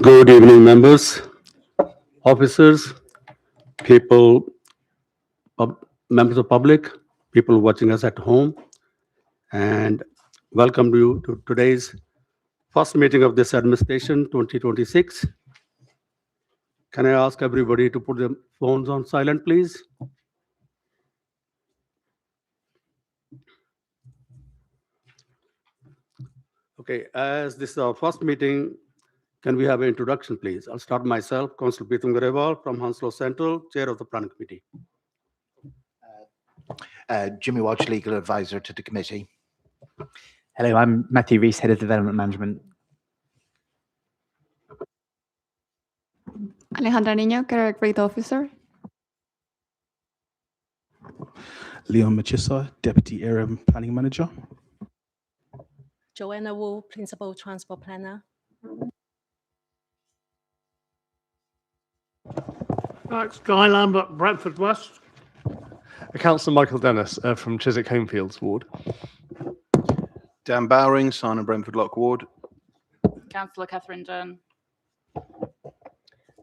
Good evening, members, officers, people, members of public, people watching us at home, and welcome you to today's first meeting of this administration 2026. Can I ask everybody to put their phones on silent, please? Okay, as this is our first meeting, can we have an introduction, please? I'll start myself, Councillor Pritam Grewal from Hounslow Central, Chair of the Planning Committee. Jimmy Walsh, Legal Advisor to the committee. Hello, I'm Matthew Rees, Head of Development Management. Alejandra Niño, Character Officer. Leon Machissa, Deputy Area Planning Manager. Joanna Wu, Principal Transport Planner. Guy Lambert, Bradford West. Councillor Michael Dennis from Chiswick Homefields Ward. Dan Bowring, Sarna Brentford Lock Ward. Councillor Catherine Dunn.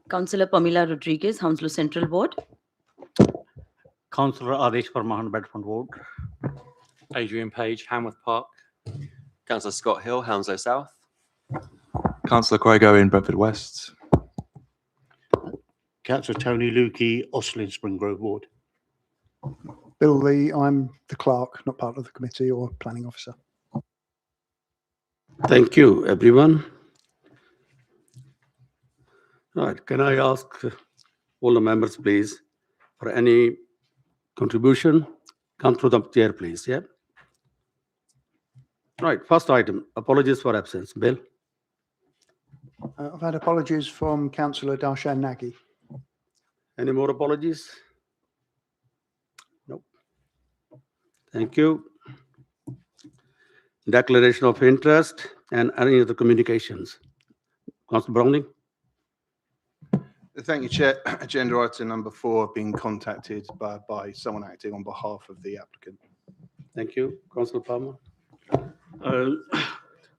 Councillor Pamela Rodriguez, Hounslow Central Ward. Councillor Adesh Farman, Bedford Ward. Adrian Page, Hamworth Park. Councillor Scott Hill, Hounslow South. Councillor Craig Owen, Brentford West. Councillor Tony Lukey, Oslin Spring Grove Ward. Bill Lee, I'm the clerk, not part of the committee or planning officer. Thank you, everyone. Right, can I ask all the members, please, for any contribution? Come through the chair, please, yeah? Right, first item, apologies for absence. Bill? I've had apologies from Councillor Darshan Nagy. Any more apologies? Nope. Thank you. Declaration of interest and any other communications. Councillor Browning? Thank you, Chair. Agenda item number 4, being contacted by someone acting on behalf of the applicant. Thank you. Councillor Palmer?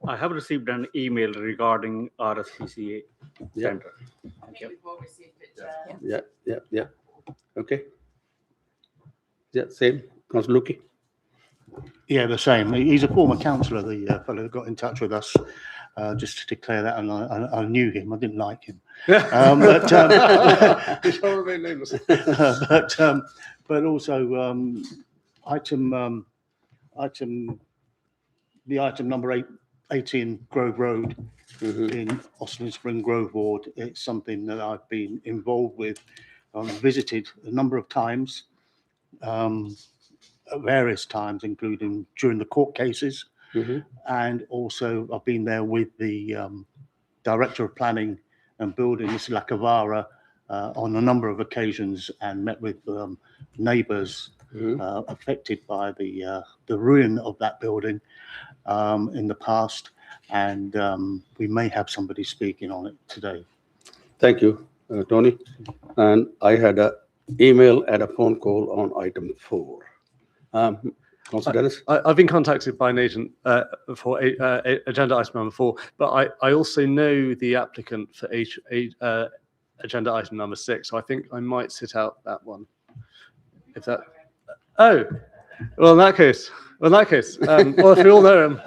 I have received an email regarding RSPCA Yeah. Centre. Thank you. Yeah. Okay. Yeah, same. Councillor Lukey? Yeah, the same. He's a former councillor, the fellow that got in touch with us, just to declare that, and I knew him. I didn't like him. But also item number 18 Grove Road in Oslin Spring Grove Ward. It's something that I've been involved with, visited a number of times, at various times, including during the court cases. And also I've been there with the Director of Planning and Building, Mr. Lakavara, on a number of occasions, and met with neighbours affected by the ruin of that building in the past, and we may have somebody speaking on it today. Thank you, Tony. And I had an email and a phone call on item 4. Councillor Dennis? I've been contacted by an agent for agenda item number 4, but I also know the applicant for agenda item number 6, so I think I might sit out that one. If that, oh, well, in that case, well, if we all know him,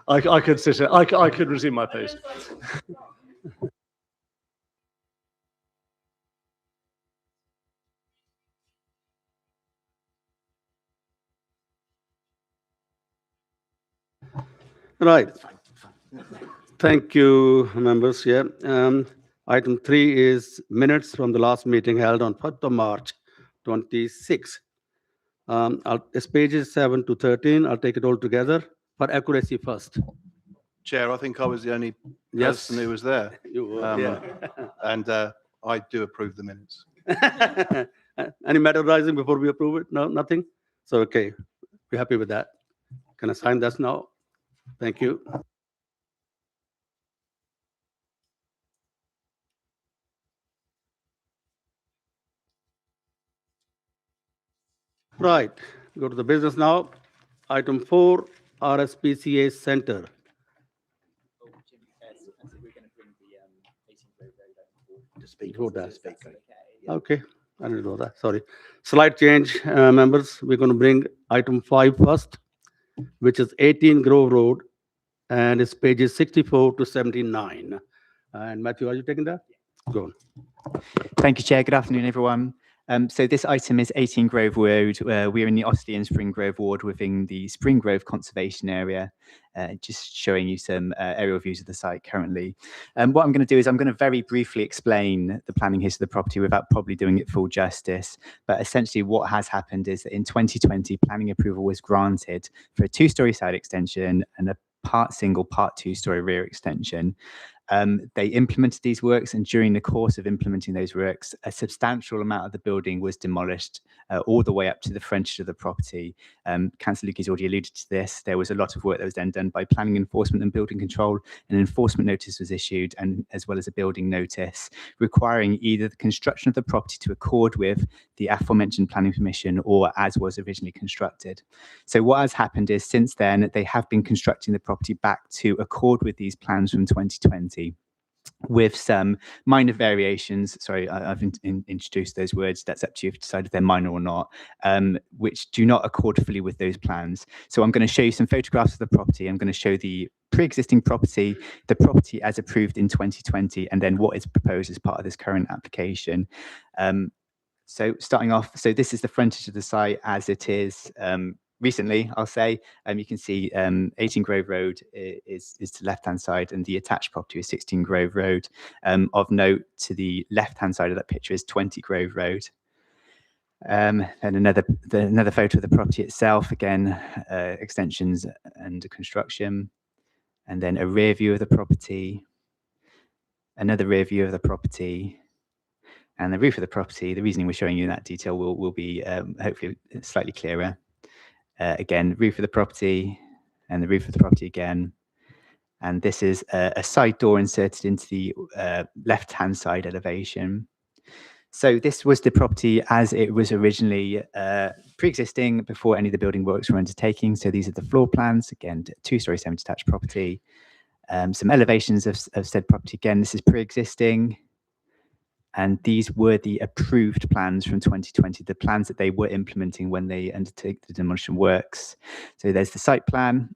I could sit it. I could resume my post. Right. Thank you, members. Yeah. Item 3 is minutes from the last meeting held on 1st of March 26. It's pages 7 to 13. I'll take it all together for accuracy first. Chair, I think I was the only Yes. person who was there. You were, yeah. And I do approve the minutes. Any matter rising before we approve it? No, nothing? So, okay, we're happy with that. Can I sign this now? Thank you. Right, go to the business now. Item 4, RSPCA Center. To speak. Go there. To speak. Okay, I didn't know that, sorry. Slight change, members. We're going to bring item 5 first, which is 18 Grove Road, and it's pages 64 to 79. And Matthew, are you taking that? Go on. Thank you, Chair. Good afternoon, everyone. So this item is 18 Grove Road. We're in the Osterley and Spring Grove ward within the Spring Grove Conservation Area, just showing you some aerial views of the site currently. What I'm going to do is I'm going to very briefly explain the planning history of the property without probably doing it full justice. But essentially what has happened is that in 2020, planning approval was granted for a 2-storey side extension and a part single, part 2-storey rear extension. They implemented these works, and during the course of implementing those works, a substantial amount of the building was demolished all the way up to the frontage of the property. Councillor Luki's already alluded to this. There was a lot of work that was then done by planning enforcement and building control. An enforcement notice was issued, and as well as a building notice requiring either the construction of the property to accord with the aforementioned planning permission or as was originally constructed. So what has happened is since then, they have been constructing the property back to accord with these plans from 2020. With some minor variations. Sorry, I've introduced those words. That's up to you if you decide if they're minor or not, which do not accord fully with those plans. So I'm going to show you some photographs of the property. I'm going to show the pre-existing property, the property as approved in 2020, and then what is proposed as part of this current application. So starting off, so this is the frontage of the site as it is recently, I'll say. You can see 18 Grove Road is to the left-hand side, and the attached property is 16 Grove Road. Of note, to the left-hand side of that picture is 20 Grove Road. And another photo of the property itself, again, extensions and construction. And then a rear view of the property, another rear view of the property, and the roof of the property. The reasoning we're showing you in that detail will be hopefully slightly clearer. Again, roof of the property and the roof of the property again. And this is a side door inserted into the left-hand side elevation. So this was the property as it was originally pre-existing before any of the building works were undertaking. So these are the floor plans, again, 2-storey semi-detached property. Some elevations of said property. Again, this is pre-existing. And these were the approved plans from 2020, the plans that they were implementing when they undertook the demolition works. So there's the site plan,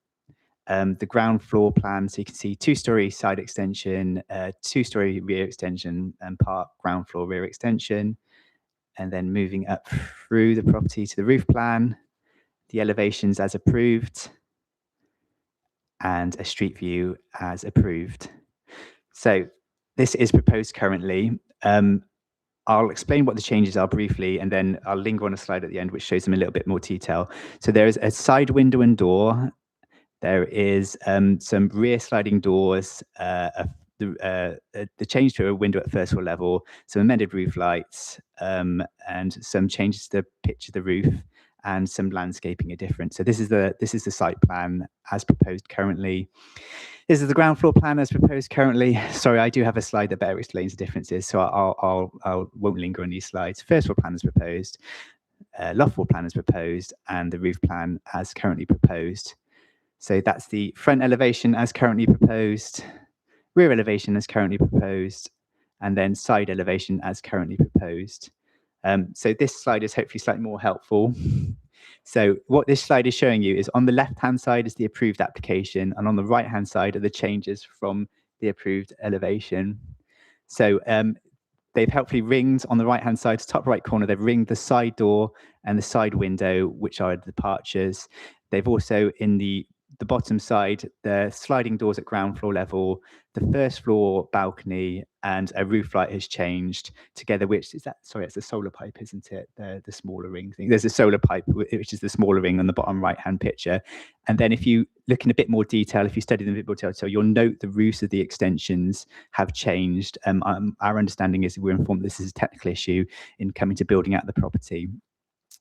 the ground floor plan. So you can see 2-storey side extension, 2-storey rear extension, and part ground floor rear extension. And then moving up through the property to the roof plan, the elevations as approved, and a street view as approved. So this is proposed currently. I'll explain what the changes are briefly, and then I'll linger on a slide at the end, which shows them in a little bit more detail. So there is a side window and door. There is some rear sliding doors, the change to a window at first floor level, some amended roof lights, and some changes to the pitch of the roof, and some landscaping are different. So this is the site plan as proposed currently. This is the ground floor plan as proposed currently. Sorry, I do have a slide that better explains the differences, so I won't linger on these slides. First floor plan is proposed, loft floor plan is proposed, and the roof plan as currently proposed. So that's the front elevation as currently proposed, rear elevation as currently proposed, and then side elevation as currently proposed. So this slide is hopefully slightly more helpful. So what this slide is showing you is on the left-hand side is the approved application, and on the right-hand side are the changes from the approved elevation. So they've helpfully ringed on the right-hand side, top right corner, they've ringed the side door and the side window, which are the departures. They've also, in the bottom side, the sliding doors at ground floor level, the first floor balcony, and a roof light has changed together, which is that, sorry, it's the solar pipe, isn't it? The smaller ring thing. There's a solar pipe, which is the smaller ring on the bottom right-hand picture. And then if you look in a bit more detail, if you study them in a bit more detail, you'll note the roofs of the extensions have changed. Our understanding is we're informed this is a technical issue in coming to building out the property.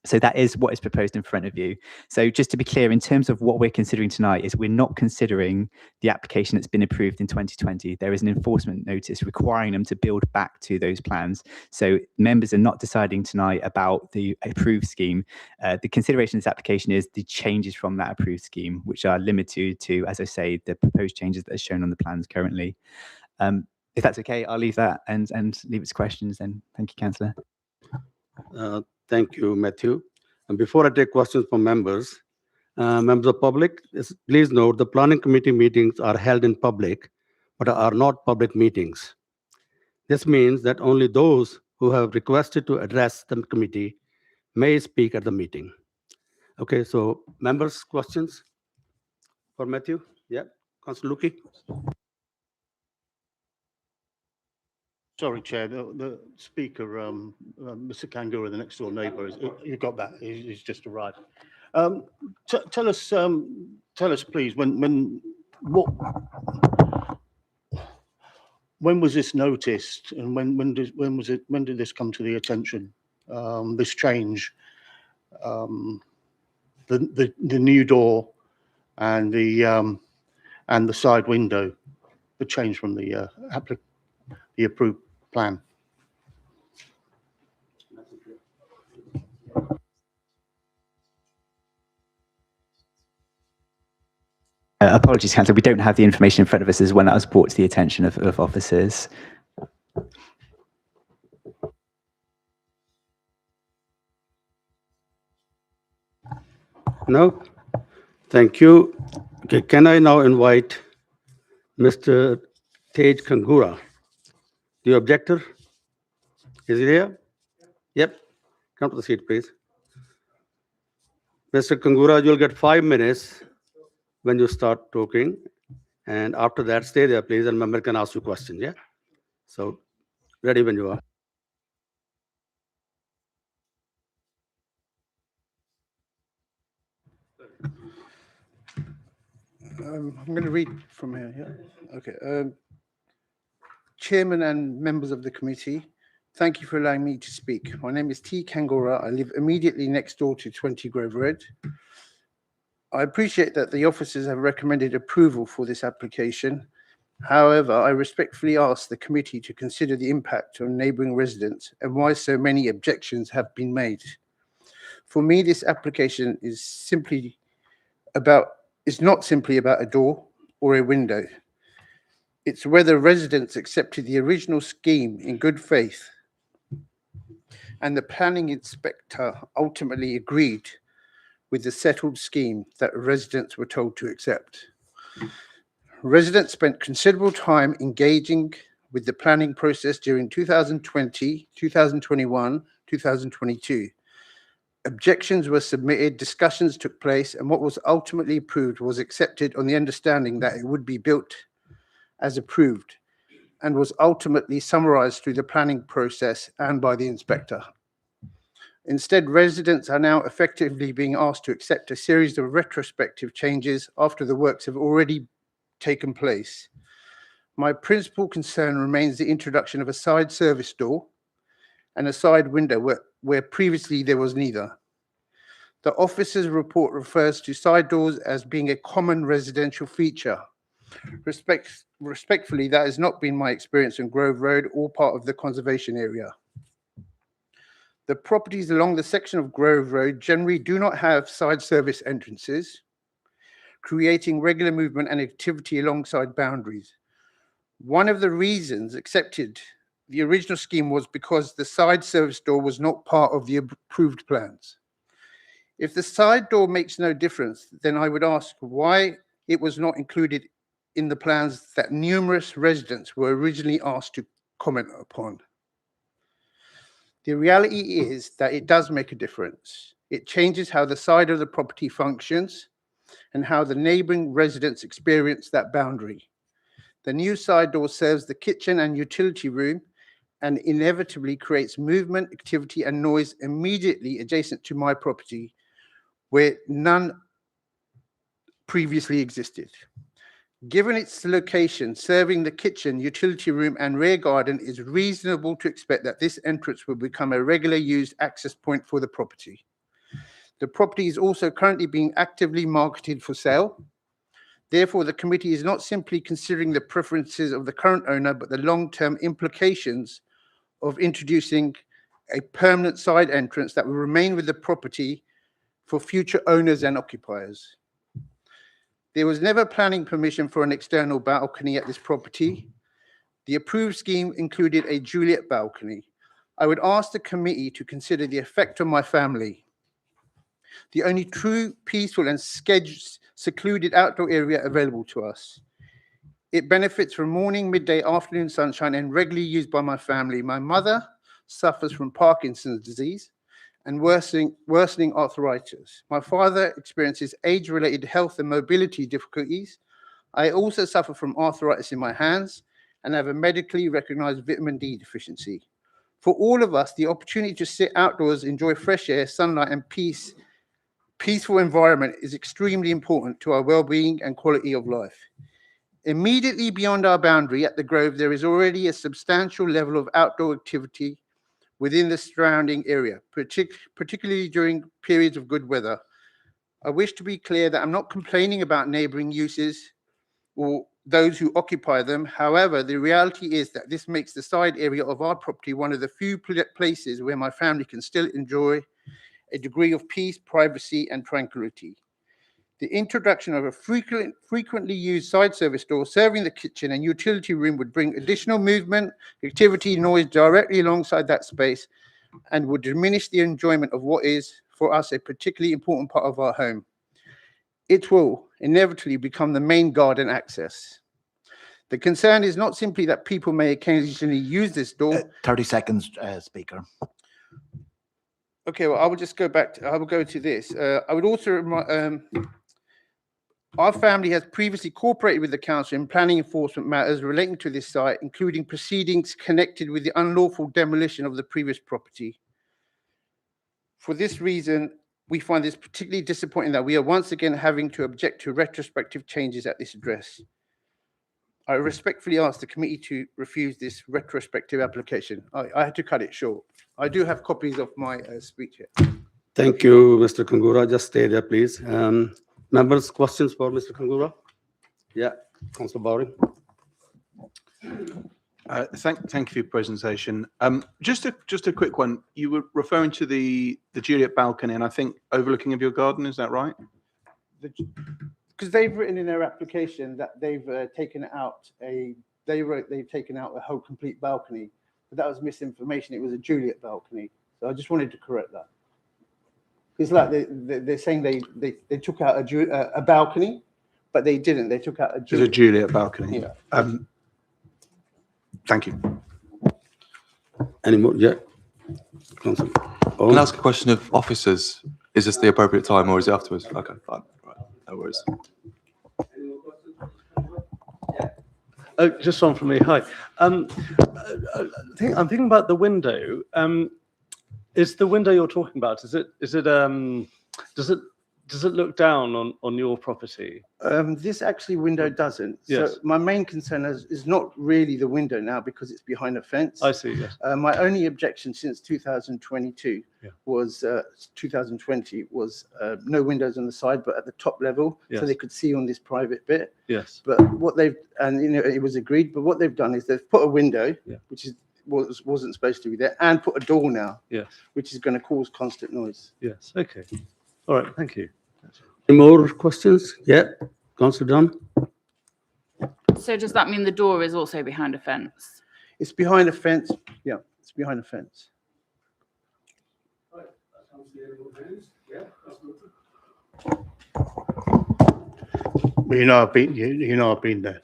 So that is what is proposed in front of you. So just to be clear, in terms of what we're considering tonight, is we're not considering the application that's been approved in 2020. There is an enforcement notice requiring them to build back to those plans. So members are not deciding tonight about the approved scheme. The consideration of this application is the changes from that approved scheme, which are limited to, as I say, the proposed changes that are shown on the plans currently. If that's okay, I'll leave that and leave it to questions then. Thank you, Councillor. Thank you, Matthew. And before I take questions from members, members of public, please note the planning committee meetings are held in public, but are not public meetings. This means that only those who have requested to address the committee may speak at the meeting. Okay, so members, questions for Matthew? Yeah, Councillor Luki. Sorry, Chair, the speaker, Mr. Kangura, the next door neighbour, you got that? He's just arrived. Tell us, please, when was this noticed, and when did this come to the attention? This change, the new door, and the side window, the change from the approved plan. Apologies, Councillor, we don't have the information in front of us as when that was brought to the attention of officers. No? Thank you. Okay, can I now invite Mr. Tej Kangura, the objector? Is he there? Yep. Come to the seat, please. Mr. Kangura, you'll get 5 minutes when you start talking. And after that, stay there, please, and member can ask you questions, yeah? So, ready when you are. I'm going to read from here. Yeah. Okay. Chairman and members of the committee, thank you for allowing me to speak. My name is T. Kangura. I live immediately next door to 20 Grove Road. I appreciate that the officers have recommended approval for this application. However, I respectfully ask the committee to consider the impact on neighbouring residents and why so many objections have been made. For me, this application is not simply about a door or a window. It's whether residents accepted the original scheme in good faith and the planning inspector ultimately agreed with the settled scheme that residents were told to accept. Residents spent considerable time engaging with the planning process during 2020, 2021, 2022. Objections were submitted, discussions took place, and what was ultimately approved was accepted on the understanding that it would be built as approved and was ultimately summarised through the planning process and by the inspector. Instead, residents are now effectively being asked to accept a series of retrospective changes after the works have already taken place. My principal concern remains the introduction of a side service door and a side window where previously there was neither. The officer's report refers to side doors as being a common residential feature. Respectfully, that has not been my experience on Grove Road or part of the conservation area. The properties along the section of Grove Road generally do not have side service entrances, creating regular movement and activity alongside boundaries. One of the reasons accepted the original scheme was because the side service door was not part of the approved plans. If the side door makes no difference, then I would ask why it was not included in the plans that numerous residents were originally asked to comment upon. The reality is that it does make a difference. It changes how the side of the property functions and how the neighbouring residents experience that boundary. The new side door serves the kitchen and utility room and inevitably creates movement, activity and noise immediately adjacent to my property where none previously existed. Given its location, serving the kitchen, utility room and rear garden, is reasonable to expect that this entrance will become a regular used access point for the property. The property is also currently being actively marketed for sale. Therefore, the committee is not simply considering the preferences of the current owner, but the long-term implications of introducing a permanent side entrance that will remain with the property for future owners and occupiers. There was never planning permission for an external balcony at this property. The approved scheme included a Juliet balcony. I would ask the committee to consider the effect on my family. The only true, peaceful and secluded outdoor area available to us. It benefits from morning, midday, afternoon sunshine and regularly used by my family. My mother suffers from Parkinson's disease and worsening arthritis. My father experiences age-related health and mobility difficulties. I also suffer from arthritis in my hands and have a medically recognized vitamin D deficiency. For all of us, the opportunity to sit outdoors, enjoy fresh air, sunlight and peaceful environment is extremely important to our well-being and quality of life. Immediately beyond our boundary at the Grove, there is already a substantial level of outdoor activity within the surrounding area, particularly during periods of good weather. I wish to be clear that I'm not complaining about neighboring uses or those who occupy them. However, the reality is that this makes the side area of our property one of the few places where my family can still enjoy a degree of peace, privacy, and tranquility. The introduction of a frequently used side service door serving the kitchen and utility room would bring additional movement, activity, noise directly alongside that space and would diminish the enjoyment of what is, for us, a particularly important part of our home. It will inevitably become the main garden access. The concern is not simply that people may occasionally use this door. 30 seconds, Speaker. Okay, well, I will just go back. I will go to this. I would also remind, our family has previously cooperated with the council in planning enforcement matters relating to this site, including proceedings connected with the unlawful demolition of the previous property. For this reason, we find this particularly disappointing that we are once again having to object to retrospective changes at this address. I respectfully ask the committee to refuse this retrospective application. I had to cut it short. I do have copies of my speech here. Thank you, Mr. Kangura. Just stay there, please. Members, questions for Mr. Kangura? Yeah, Councillor Bowring. Thank you for your presentation. Just a quick one. You were referring to the Juliet balcony, and I think overlooking of your garden. Is that right? Because they've written in their application that they've taken out a whole complete balcony, but that was misinformation. It was a Juliet balcony, so I just wanted to correct that. It's like they're saying they took out a balcony, but they didn't. They took out a Juliet. It's a Juliet balcony. Yeah. Thank you. Any more? Yeah. Councillor. Can I ask a question of officers? Is this the appropriate time or is it afterwards? Okay, fine. Right. No worries. Oh, just one from me. Hi. I'm thinking about the window. Is the window you're talking about? Does it look down on your property? This actually window doesn't. Yes. So my main concern is not really the window now because it's behind a fence. I see. Yes. My only objection since 2022 Yeah. was 2020 was no windows on the side, but at the top level, Yes. so they could see on this private bit. Yes. But what they've it was agreed. But what they've done is they've put a window, Yeah. which wasn't supposed to be there, and put a door now, Yes. which is going to cause constant noise. Yes. Okay. All right. Thank you. Any more questions? Yeah, Councillor Dunn. So does that mean the door is also behind a fence? It's behind a fence. Yeah, it's behind a fence. You know, I've been there.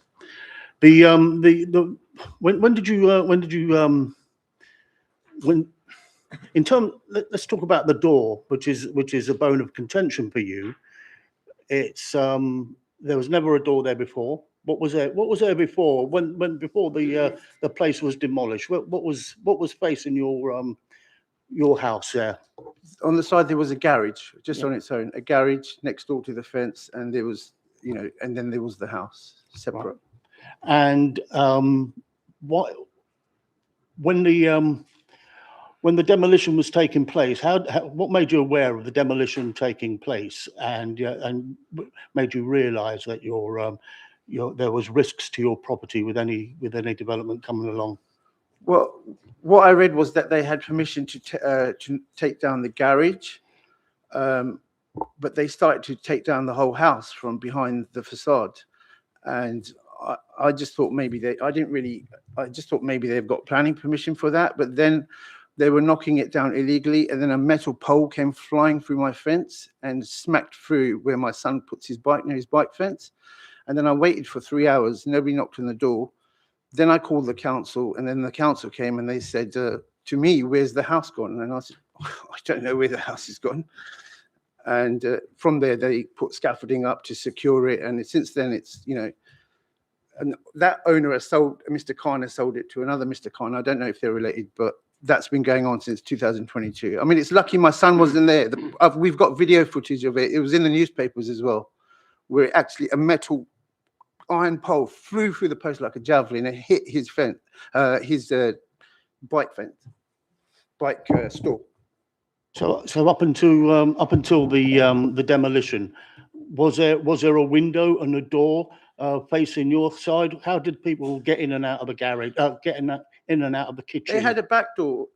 Let's talk about the door, which is a bone of contention for you. It's there was never a door there before. What was there before? Before the place was demolished? What was facing your house there? On the side there was a garage, just on its own, a garage next door to the fence, and there was, and then there was the house separate. And when the demolition was taking place, what made you aware of the demolition taking place, and made you realise that there was risks to your property with any development coming along? Well, what I read was that they had permission to take down the garage, but they started to take down the whole house from behind the facade, and I just thought maybe I just thought maybe they've got planning permission for that, but then they were knocking it down illegally, and then a metal pole came flying through my fence and smacked through where my son puts his bike near his bike fence. And then I waited for 3 hours. Nobody knocked on the door. Then I called the council, and then the council came and they said to me, "Where's the house gone?" And I said, "I don't know where the house has gone." And from there, they put scaffolding up to secure it. And since then, it's, you know, and that owner has sold, Mr. Khan has sold it to another Mr. Khan. I don't know if they're related, but that's been going on since 2022. I mean, it's lucky my son wasn't there. We've got video footage of it. It was in the newspapers as well, where actually a metal iron pole flew through the post like a javelin and hit his fence, his bike store. So up until the demolition, was there a window and a door facing your side? How did people get in and out of the garage, in and out of the kitchen? They had a back door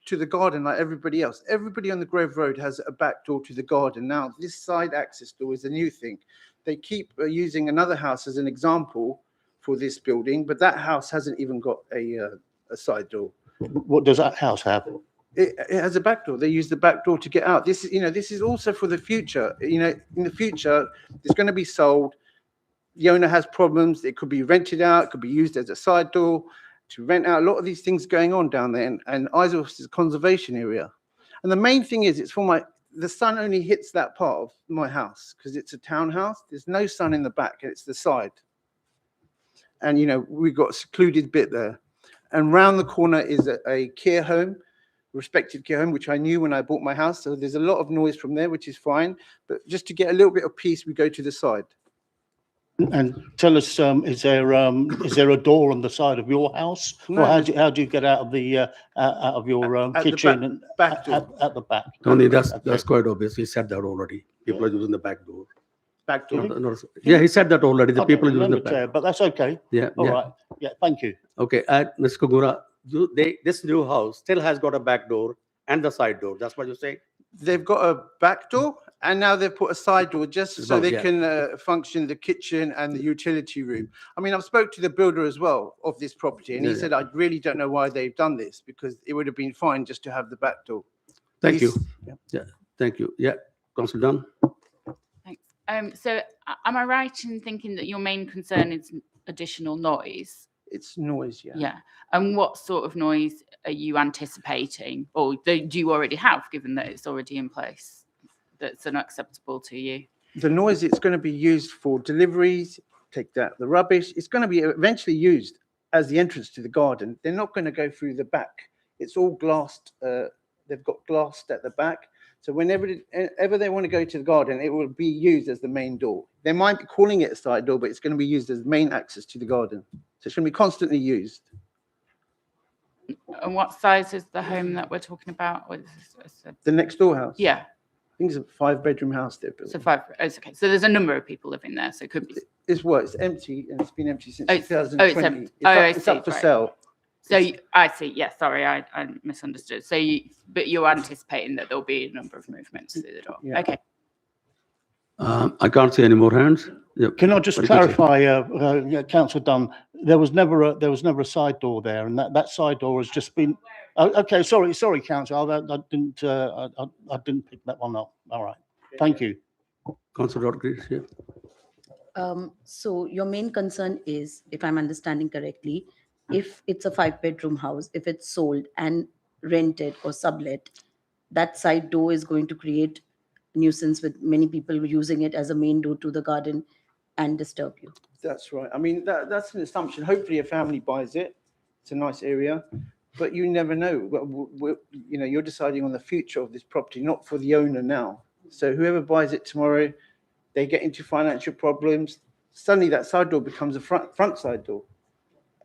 to the garden like everybody else. Everybody on the Grove Road has a back door to the garden. Now, this side access door is a new thing. They keep using another house as an example for this building, but that house hasn't even got a side door. What does that house have? It has a back door. They use the back door to get out. This is, you know, this is also for the future. You know, in the future, it's going to be sold. The owner has problems. It could be rented out. It could be used as a side door to rent out. A lot of these things going on down there. And Isleworth is a conservation area. And the main thing is, it's for the sun only hits that part of my house because it's a townhouse. There's no sun in the back. It's the side. And, you know, we've got a secluded bit there. And round the corner is a care home, respected care home, which I knew when I bought my house. So there's a lot of noise from there, which is fine. But just to get a little bit of peace, we go to the side. And tell us, is there a door on the side of your house? No, or how do you get out of your kitchen and back door. at the back? Tony, that's quite obvious. He said that already. People are using the back door. Back door. Yeah, he said that already. The people are using the back. But that's okay. Yeah. All right. Yeah. Thank you. Okay, Mr. Kogura, this new house still has got a back door and the side door. That's what you're saying? They've got a back door, and now they've put a side door just so they Yeah. can function the kitchen and the utility room. I mean, I've spoke to the builder as well of this property, and he Yeah. said, I really don't know why they've done this because it would have been fine just to have the back door. Thank you. Yeah. Yeah, thank you. Yeah, Councillor Dunn. Thanks. So am I right in thinking that your main concern is additional noise? It's noise, yeah. Yeah. And what sort of noise are you anticipating, or do you already have, given that it's already in place, that's unacceptable to you? The noise, it's going to be used for deliveries, take that, the rubbish. It's going to be eventually used as the entrance to the garden. They're not going to go through the back. It's all glassed. They've got glassed at the back. So whenever they want to go to the garden, it will be used as the main door. They might be calling it a side door, but it's going to be used as main access to the garden. So it's going to be constantly used. And what size is the home that we're talking about? Or is this The next door house. Yeah. I think it's a 5-bedroom house they're building. So 5. Oh, it's okay. So there's a number of people living there. So it could be. It's empty, and it's been empty since Oh, it's 2020. empty. It's up for right. sale. So I see. Yeah, sorry, I misunderstood. So but you're anticipating that there'll be a number of movements through the door. Yeah. Okay. I can't see any more hands. Yeah. Can I just What do you think, clarify, Councillor Dunn? There was never a side door there, and that side door has just been. Okay, sorry, Councillor. I didn't pick that one up. All right. Thank you. Councillor Rodriguez, yeah. So your main concern is, if I'm understanding correctly, if it's a 5-bedroom house, if it's sold and rented or sublet, that side door is going to create nuisance with many people using it as a main door to the garden and disturb you. That's right. I mean, that's an assumption. Hopefully a family buys it. It's a nice area, but you never know. You know, you're deciding on the future of this property, not for the owner now. So whoever buys it tomorrow, they get into financial problems. Suddenly that side door becomes a front side door.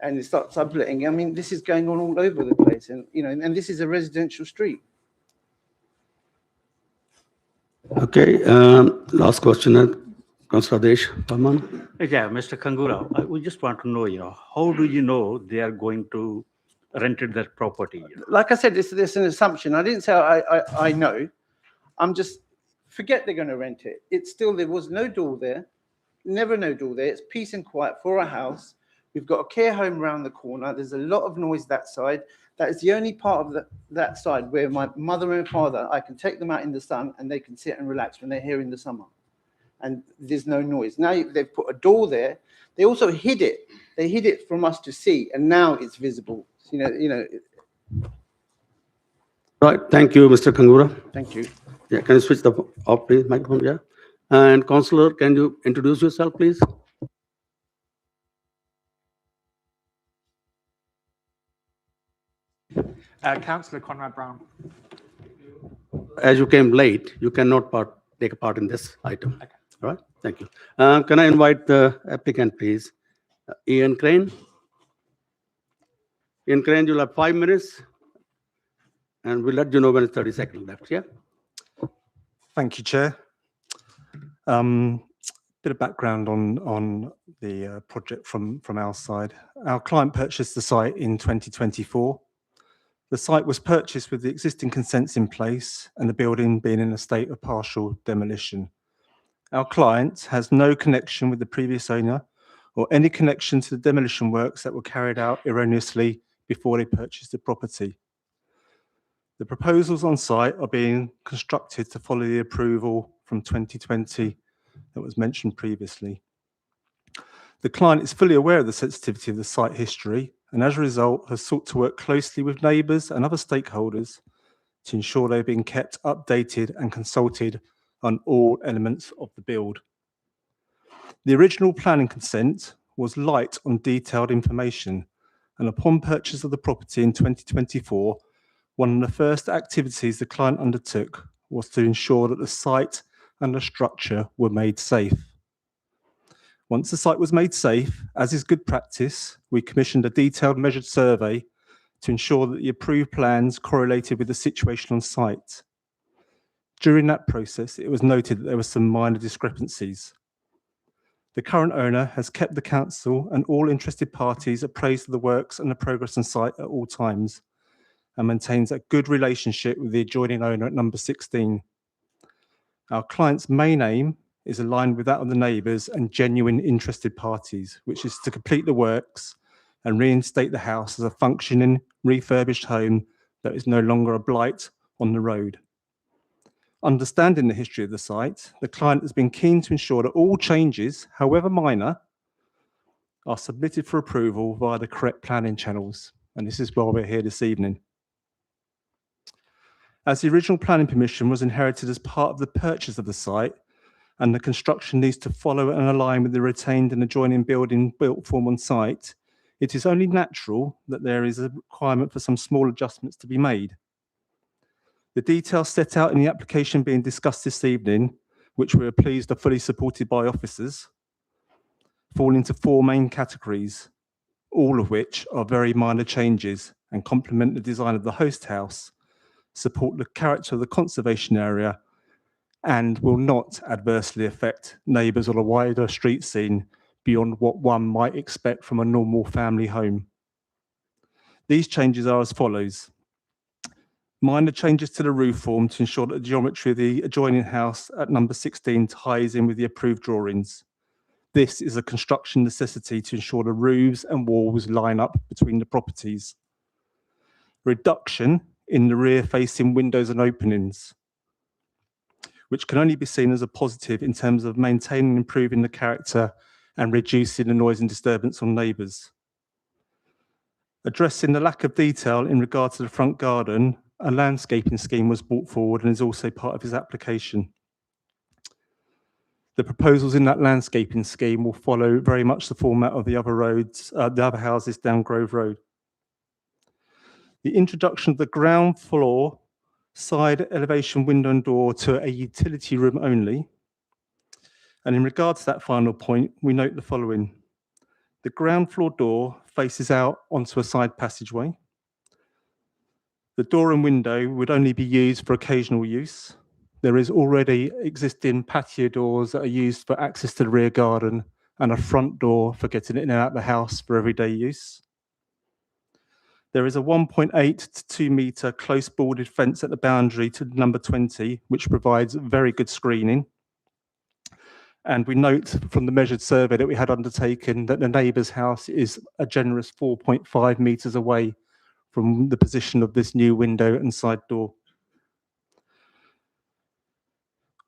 And it starts subletting. I mean, this is going on all over the place, and you know, and this is a residential street. Okay, last question, Councillor Desh Parman. Yeah, Mr. Kangura, we just want to know, how do you know they are going to rent that property? Like I said, this is an assumption. I didn't say I know. I'm just forget they're going to rent it. It's still, there was no door there. never no door there. It's peace and quiet for a house. We've got a care home around the corner. There's a lot of noise that side. That is the only part of that side where my mother and father, I can take them out in the sun and they can sit and relax when they're here in the summer. And there's no noise. Now they've put a door there. They also hid it. They hid it from us to see, and now it's visible. Right, thank you, Mr. Kangura. Thank you. Yeah, can you switch the off, please, microphone? Yeah. And Councillor, can you introduce yourself, please? Councillor Conrad Brown. As you came late, you cannot take a part in this item. Okay. All right, thank you. Can I invite the applicant, please? Ian Crane. Ian Crane, you'll have 5 minutes, and we'll let you know when it's 30 seconds left. Yeah. Thank you, Chair. Bit of background on the project from our side. Our client purchased the site in 2024. The site was purchased with the existing consents in place and the building being in a state of partial demolition. Our client has no connection with the previous owner or any connection to the demolition works that were carried out erroneously before they purchased the property. The proposals on site are being constructed to follow the approval from 2020 that was mentioned previously. The client is fully aware of the sensitivity of the site history and as a result has sought to work closely with neighbours and other stakeholders to ensure they've been kept updated and consulted on all elements of the build. The original planning consent was light on detailed information, and upon purchase of the property in 2024, one of the first activities the client undertook was to ensure that the site and the structure were made safe. Once the site was made safe, as is good practice, we commissioned a detailed measured survey to ensure that the approved plans correlated with the situation on site. During that process, it was noted that there were some minor discrepancies. The current owner has kept the council and all interested parties appraised of the works and the progress on site at all times and maintains a good relationship with the adjoining owner at number 16. Our client's main aim is aligned with that of the neighbours and genuine interested parties, which is to complete the works and reinstate the house as a functioning, refurbished home that is no longer a blight on the road. Understanding the history of the site, the client has been keen to ensure that all changes, however minor, are submitted for approval via the correct planning channels. And this is why we're here this evening. As the original planning permission was inherited as part of the purchase of the site, and the construction needs to follow and align with the retained and adjoining building built form on site, it is only natural that there is a requirement for some small adjustments to be made. The details set out in the application being discussed this evening, which we are pleased are fully supported by officers, fall into 4 main categories, all of which are very minor changes and complement the design of the host house, support the character of the conservation area, and will not adversely affect neighbours or a wider street scene beyond what one might expect from a normal family home. These changes are as follows. Minor changes to the roof form to ensure that the geometry of the adjoining house at number 16 ties in with the approved drawings. This is a construction necessity to ensure the roofs and walls line up between the properties. Reduction in the rear-facing windows and openings, which can only be seen as a positive in terms of maintaining and improving the character and reducing the noise and disturbance on neighbours. Addressing the lack of detail in regard to the front garden, a landscaping scheme was brought forward and is also part of his application. The proposals in that landscaping scheme will follow very much the format of the other roads, the other houses down Grove Road. The introduction of the ground floor side elevation window and door to a utility room only. And in regard to that final point, we note the following. The ground floor door faces out onto a side passageway. The door and window would only be used for occasional use. There is already existing patio doors that are used for access to the rear garden and a front door for getting in and out of the house for everyday use. There is a 1.8 to 2 metre close boarded fence at the boundary to number 20, which provides very good screening. And we note from the measured survey that we had undertaken that the neighbour's house is a generous 4.5 metres away from the position of this new window and side door.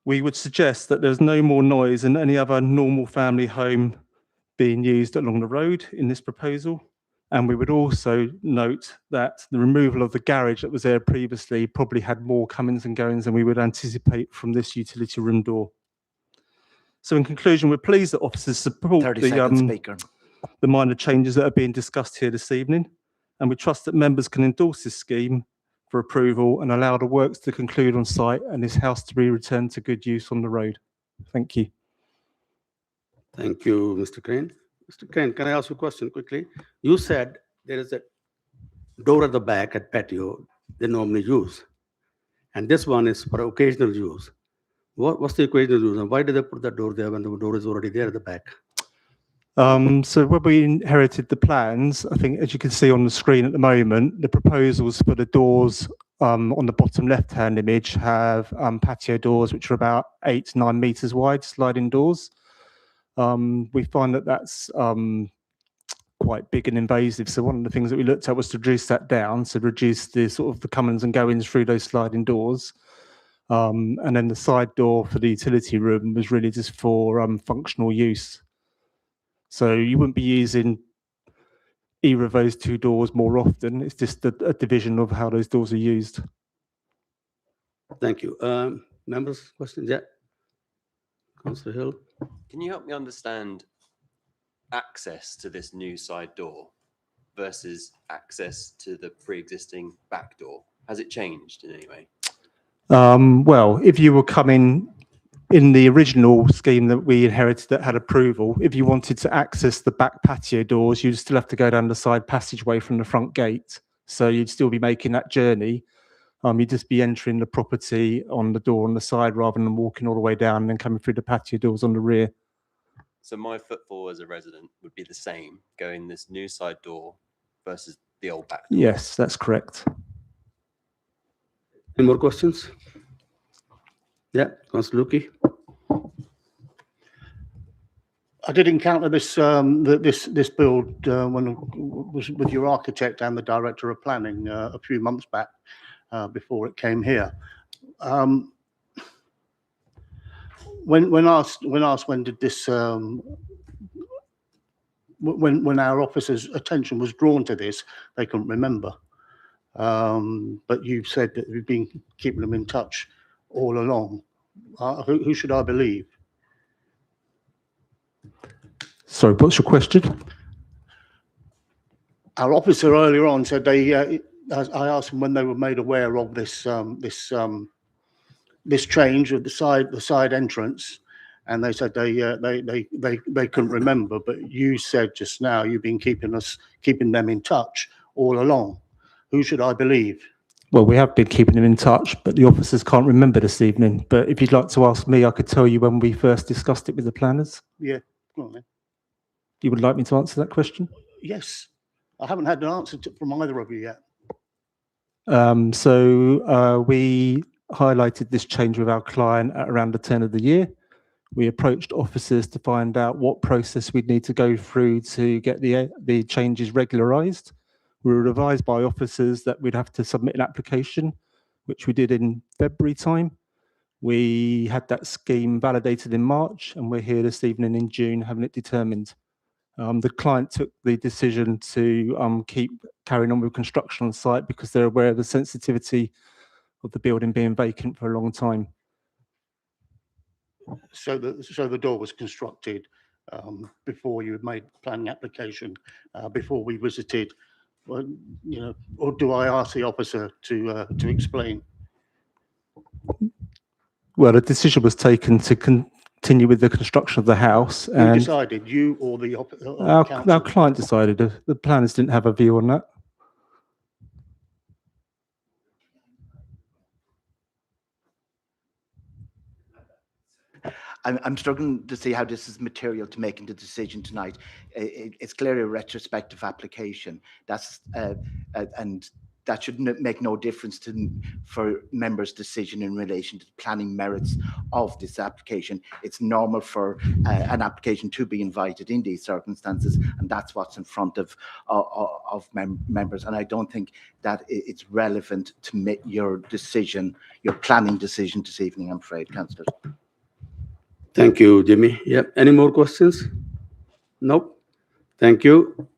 We would suggest that there's no more noise than any other normal family home being used along the road in this proposal. And we would also note that the removal of the garage that was there previously probably had more comings and goings than we would anticipate from this utility room door. So in conclusion, we're pleased that officers support 30 seconds, Speaker. the minor changes that are being discussed here this evening. And we trust that members can endorse this scheme for approval and allow the works to conclude on site and this house to be returned to good use on the road. Thank you. Thank you, Mr. Crane. Mr. Crane, can I ask you a question quickly? You said there is a door at the back at patio they normally use. And this one is for occasional use. What's the occasional use? And why did they put that door there when the door is already there at the back? So when we inherited the plans, I think as you can see on the screen at the moment, the proposals for the doors on the bottom left-hand image have patio doors which are about 8 to 9 meters wide, sliding doors. We find that that's quite big and invasive. So one of the things that we looked at was to reduce that down, so reduce the sort of the comings and goings through those sliding doors. And then the side door for the utility room was really just for functional use. So you wouldn't be using either of those two doors more often. It's just a division of how those doors are used. Thank you. Members, questions? Yeah. Councillor Hill. Can you help me understand access to this new side door versus access to the pre-existing back door? Has it changed in any way? Well, if you were coming in the original scheme that we inherited that had approval, if you wanted to access the back patio doors, you'd still have to go down the side passageway from the front gate. So you'd still be making that journey. You'd just be entering the property on the door on the side rather than walking all the way down and then coming through the patio doors on the rear. So my footfall as a resident would be the same, going this new side door versus the old back door? Yes, that's correct. Any more questions? Yeah, Councillor Lukey. I did encounter this this build when I was with your architect and the director of planning a few months back before it came here. When asked when did this when our officers' attention was drawn to this, they couldn't remember. But you said that you've been keeping them in touch all along. Who should I believe? Sorry, what's your question? Our officer earlier on said they. I asked them when they were made aware of this this change of the side entrance, and they said they couldn't remember. But you said just now you've been keeping them in touch all along. Who should I believe? Well, we have been keeping them in touch, but the officers can't remember this evening. But if you'd like to ask me, I could tell you when we first discussed it with the planners. Yeah, go on then. You would like me to answer that question? Yes, I haven't had an answer from either of you yet. We highlighted this change with our client at around the turn of the year. We approached officers to find out what process we'd need to go through to get the changes regularised. We were advised by officers that we'd have to submit an application, which we did in February time. We had that scheme validated in March, and we're here this evening in June having it determined. The client took the decision to keep carrying on with construction on site because they're aware of the sensitivity of the building being vacant for a long time. So the door was constructed before you had made planning application, before we visited. Well, you know, or do I ask the officer to explain? Well, the decision was taken to continue with the construction of the house. Who And decided, you or the our council? client decided. The planners didn't have a view on that. I'm struggling to see how this is material to making the decision tonight. It's clearly a retrospective application. That's and that should make no difference for members' decision in relation to the planning merits of this application. It's normal for an application to be invited in these circumstances, and that's what's in front of members. And I don't think that it's relevant to make your decision, your planning decision this evening, I'm afraid, Councillor. Thank you, Jimmy. Yep. Any more questions? Nope. Thank you,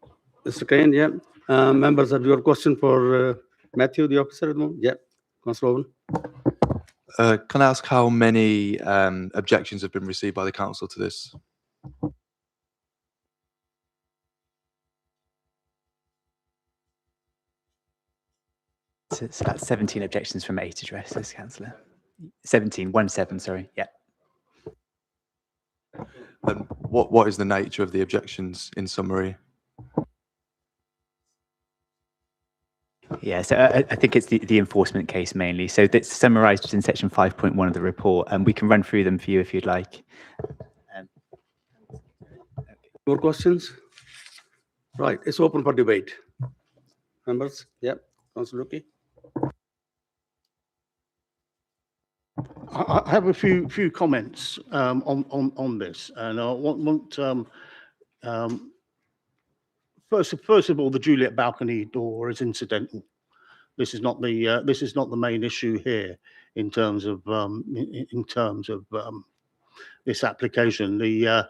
Mr. Kane. Yeah. Members, have your question for Matthew, the officer at the moment? Yeah. Councillor Owen. Can I ask how many objections have been received by the council to this? So it's about 17 objections from 8 addresses, Councillor. 17, sorry. Yeah. And what is the nature of the objections in summary? Yeah, so I think it's the enforcement case mainly. So that's summarised in section 5.1 of the report, and we can run through them for you if you'd like. More questions? Right, it's open for debate. Members? Yeah, Councillor Lucky. I have a few comments on this, and I want first of all, the Juliet balcony door is incidental. This is not the main issue here in terms of this application. The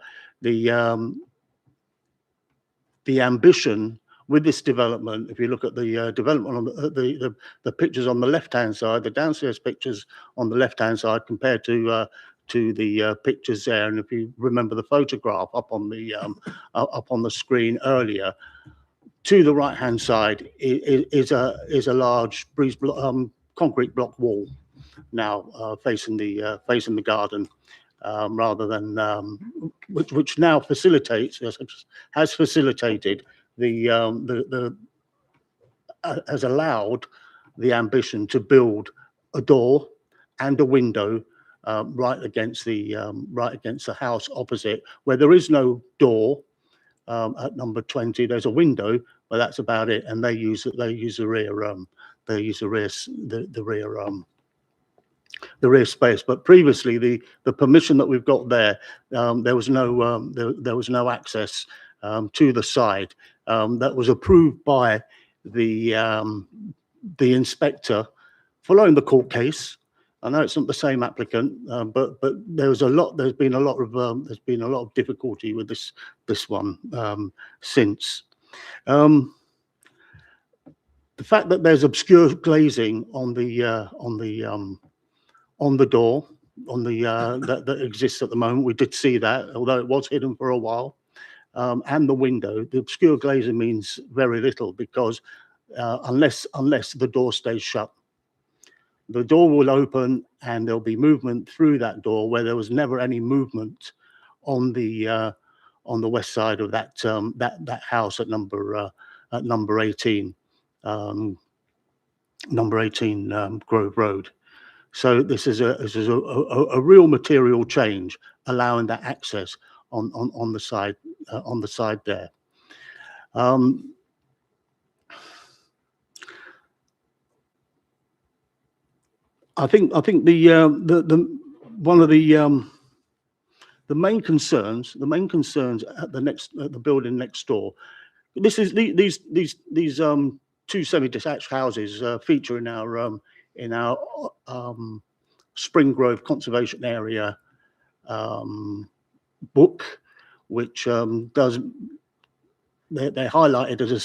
ambition with this development, if you look at the development on the pictures on the left-hand side, the downstairs pictures on the left-hand side compared to the pictures there, and if you remember the photograph up on the screen earlier, to the right-hand side is a large concrete block wall now facing the garden, rather than which now has facilitated has allowed the ambition to build a door and a window right against the house opposite, where there is no door. At number 20, there's a window, but that's about it. And they use the rear space. But previously, the permission that we've got there, there was no access to the side. That was approved by the inspector following the court case. I know it's not the same applicant, but there's been a lot of difficulty with this one since. The fact that there's obscure glazing on the door that exists at the moment, we did see that, although it was hidden for a while, and the window. The obscure glazing means very little because unless the door stays shut. The door will open and there'll be movement through that door, where there was never any movement on the west side of that house at number 18, Grove Road. So this is a real material change, allowing that access on the side there. I think one of the main concerns at the building next door. These two semi-detached houses feature in our Spring Grove Conservation Area book, which they're highlighted as a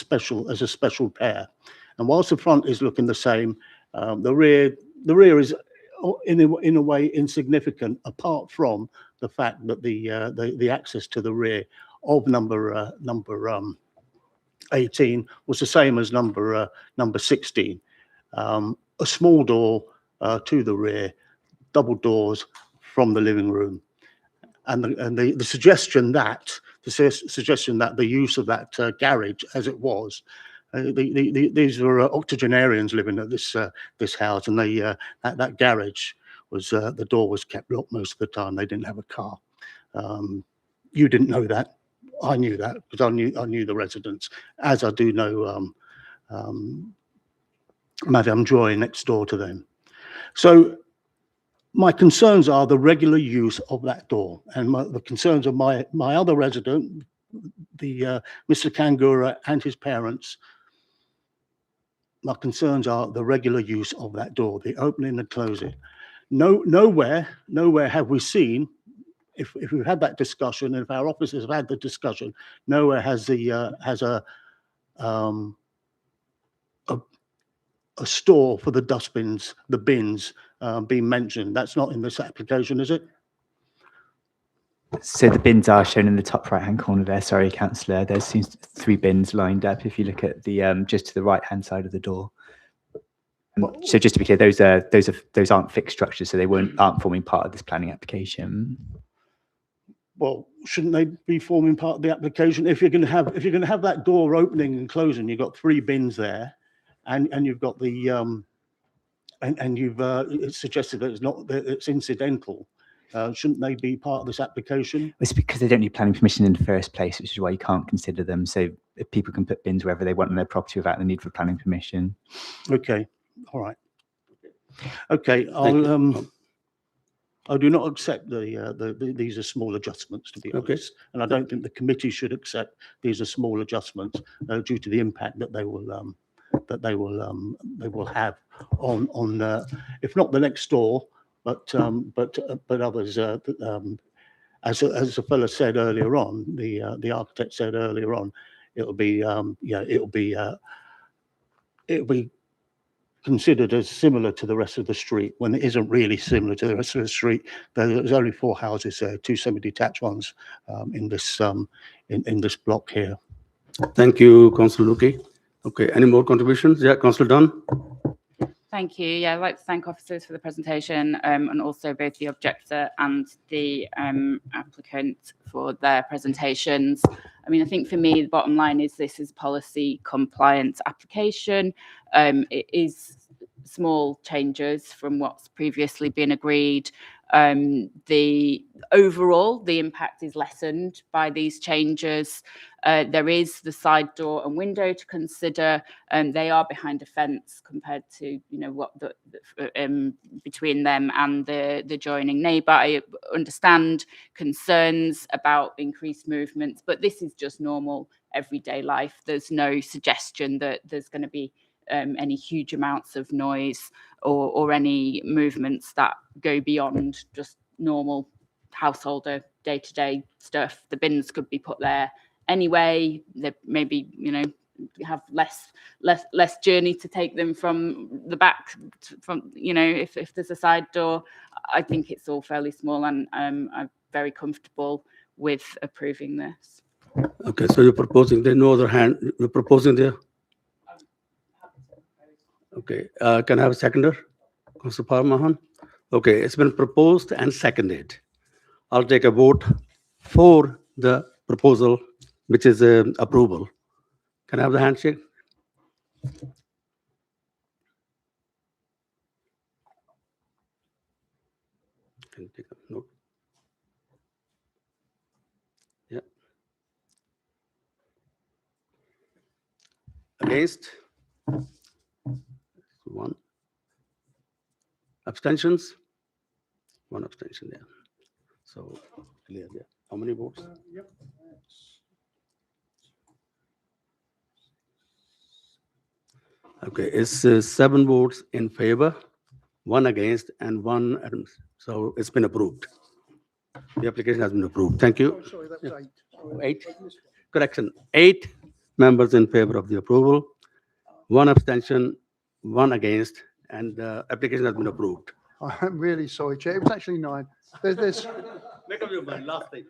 special pair. And whilst the front is looking the same, the rear is in a way insignificant, apart from the fact that the access to the rear of number 18 was the same as number 16. A small door to the rear, double doors from the living room, and the suggestion that the use of that garage as it was. These were octogenarians living at this house, and that garage was the door was kept locked most of the time. They didn't have a car. You didn't know that. I knew that because I knew the residents, as I do know Madame Joy next door to them. So my concerns are the regular use of that door, and the concerns of my other resident, the Mr. Kangura and his parents. My concerns are the regular use of that door, the opening and closing. Nowhere have we seen, if we've had that discussion, and if our officers have had the discussion, nowhere has a store for the dustbins, the bins, being mentioned. That's not in this application, is it? So the bins are shown in the top right-hand corner there. Sorry, councillor. There seems 3 bins lined up. If you look at the just to the right-hand side of the door. So just to be clear, those aren't fixed structures, so they aren't forming part of this planning application. Well, shouldn't they be forming part of the application? If you're going to have that door opening and closing, you've got 3 bins there, and you've got the and you've it's suggested that it's incidental. Shouldn't they be part of this application? It's because they don't need planning permission in the first place, which is why you can't consider them. So if people can put bins wherever they want on their property without the need for planning permission. Okay, all right. Okay, I do not accept these are small adjustments, to be honest, and I don't think the committee should accept these are small adjustments due to the impact that they will have on if not the next door, but others. As a fellow said earlier on, the architect said earlier on, it'll be considered as similar to the rest of the street when it isn't really similar to the rest of the street. There's only 4 houses there, 2 semi-detached ones in this block here. Thank you, Councillor Luki. Okay, any more contributions? Yeah, Councillor Dunn. Thank you. Yeah, I'd like to thank officers for the presentation and also both the objector and the applicant for their presentations. I mean, I think for me, the bottom line is this is policy compliance application. It is small changes from what's previously been agreed. The overall, the impact is lessened by these changes. There is the side door and window to consider, and they are behind a fence compared to what between them and the adjoining neighbour. I understand concerns about increased movements, but this is just normal everyday life. There's no suggestion that there's going to be any huge amounts of noise or any movements that go beyond just normal householder day-to-day stuff. The bins could be put there anyway. They maybe have less journey to take them from the back from if there's a side door. I think it's all fairly small, and I'm very comfortable with approving this. Okay, so you're proposing there, no other hand, you're proposing there? Okay, can I have a seconder? Councillor Parmahan? Okay, it's been proposed and seconded. I'll take a vote for the proposal, which is approval. Can I have the handshake? Can you take a note? Yeah. Against? 1. Abstentions? 1 abstention there. So clear there. How many votes? Okay, it's 7 votes in favor, 1 against, and 1 abstention. So it's been approved. The application has been approved. Thank you. Oh, sorry, that was 8. Sorry. 8. Correction. 8 members in favor of the approval, 1 abstention, 1 against, and the application has been approved. I'm really sorry, Chair. It was actually 9. There's Make up your mind, last thing.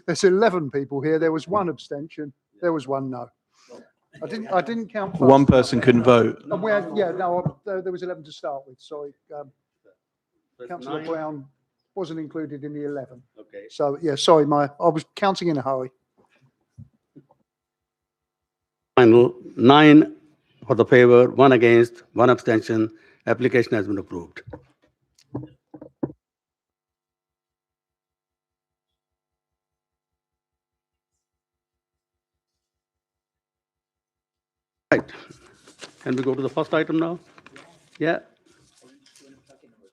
there's 11 people here. There was 1 abstention. There was 1 no. I didn't count. First. One person couldn't vote. And we had, there was 11 to start with. Sorry, Councillor Brown wasn't included in the 11. Okay. So yeah, sorry, I was counting in a hurry. Final 9 for the favor, 1 against, 1 abstention. Application has been approved. Right. Can we go to the first item now? Yeah.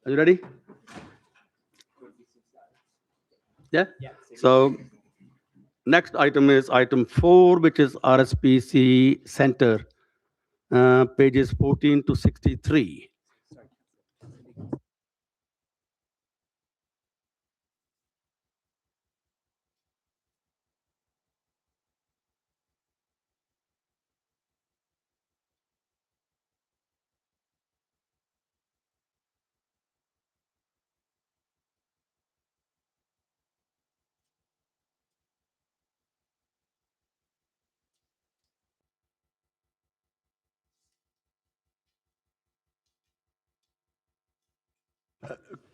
Are you ready? Yeah? So next item is item 4, which is RSPC Center, pages 14 to 63.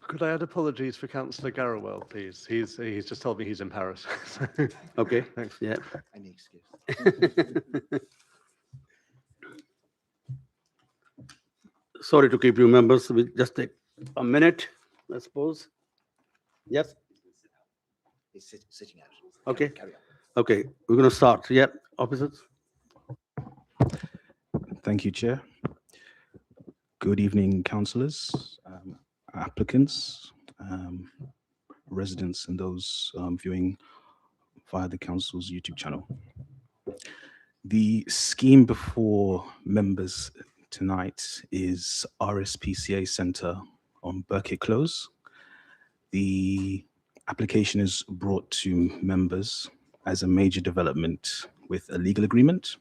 Could I add apologies for Councillor Garrawell, please? He's just told me he's in Paris. So, Okay. thanks. Yeah. Any excuse. Sorry to keep you members. We just take a minute, I suppose. Yes. He's sitting out. Okay. Carry on. Okay. We're going to start. Yeah. Officers. Thank you, Chair. Good evening, councillors, applicants, residents, and those viewing via the council's YouTube channel. The scheme before members tonight is RSPCA Centre on Burkitt Close. The application is brought to members as a major development with a legal agreement.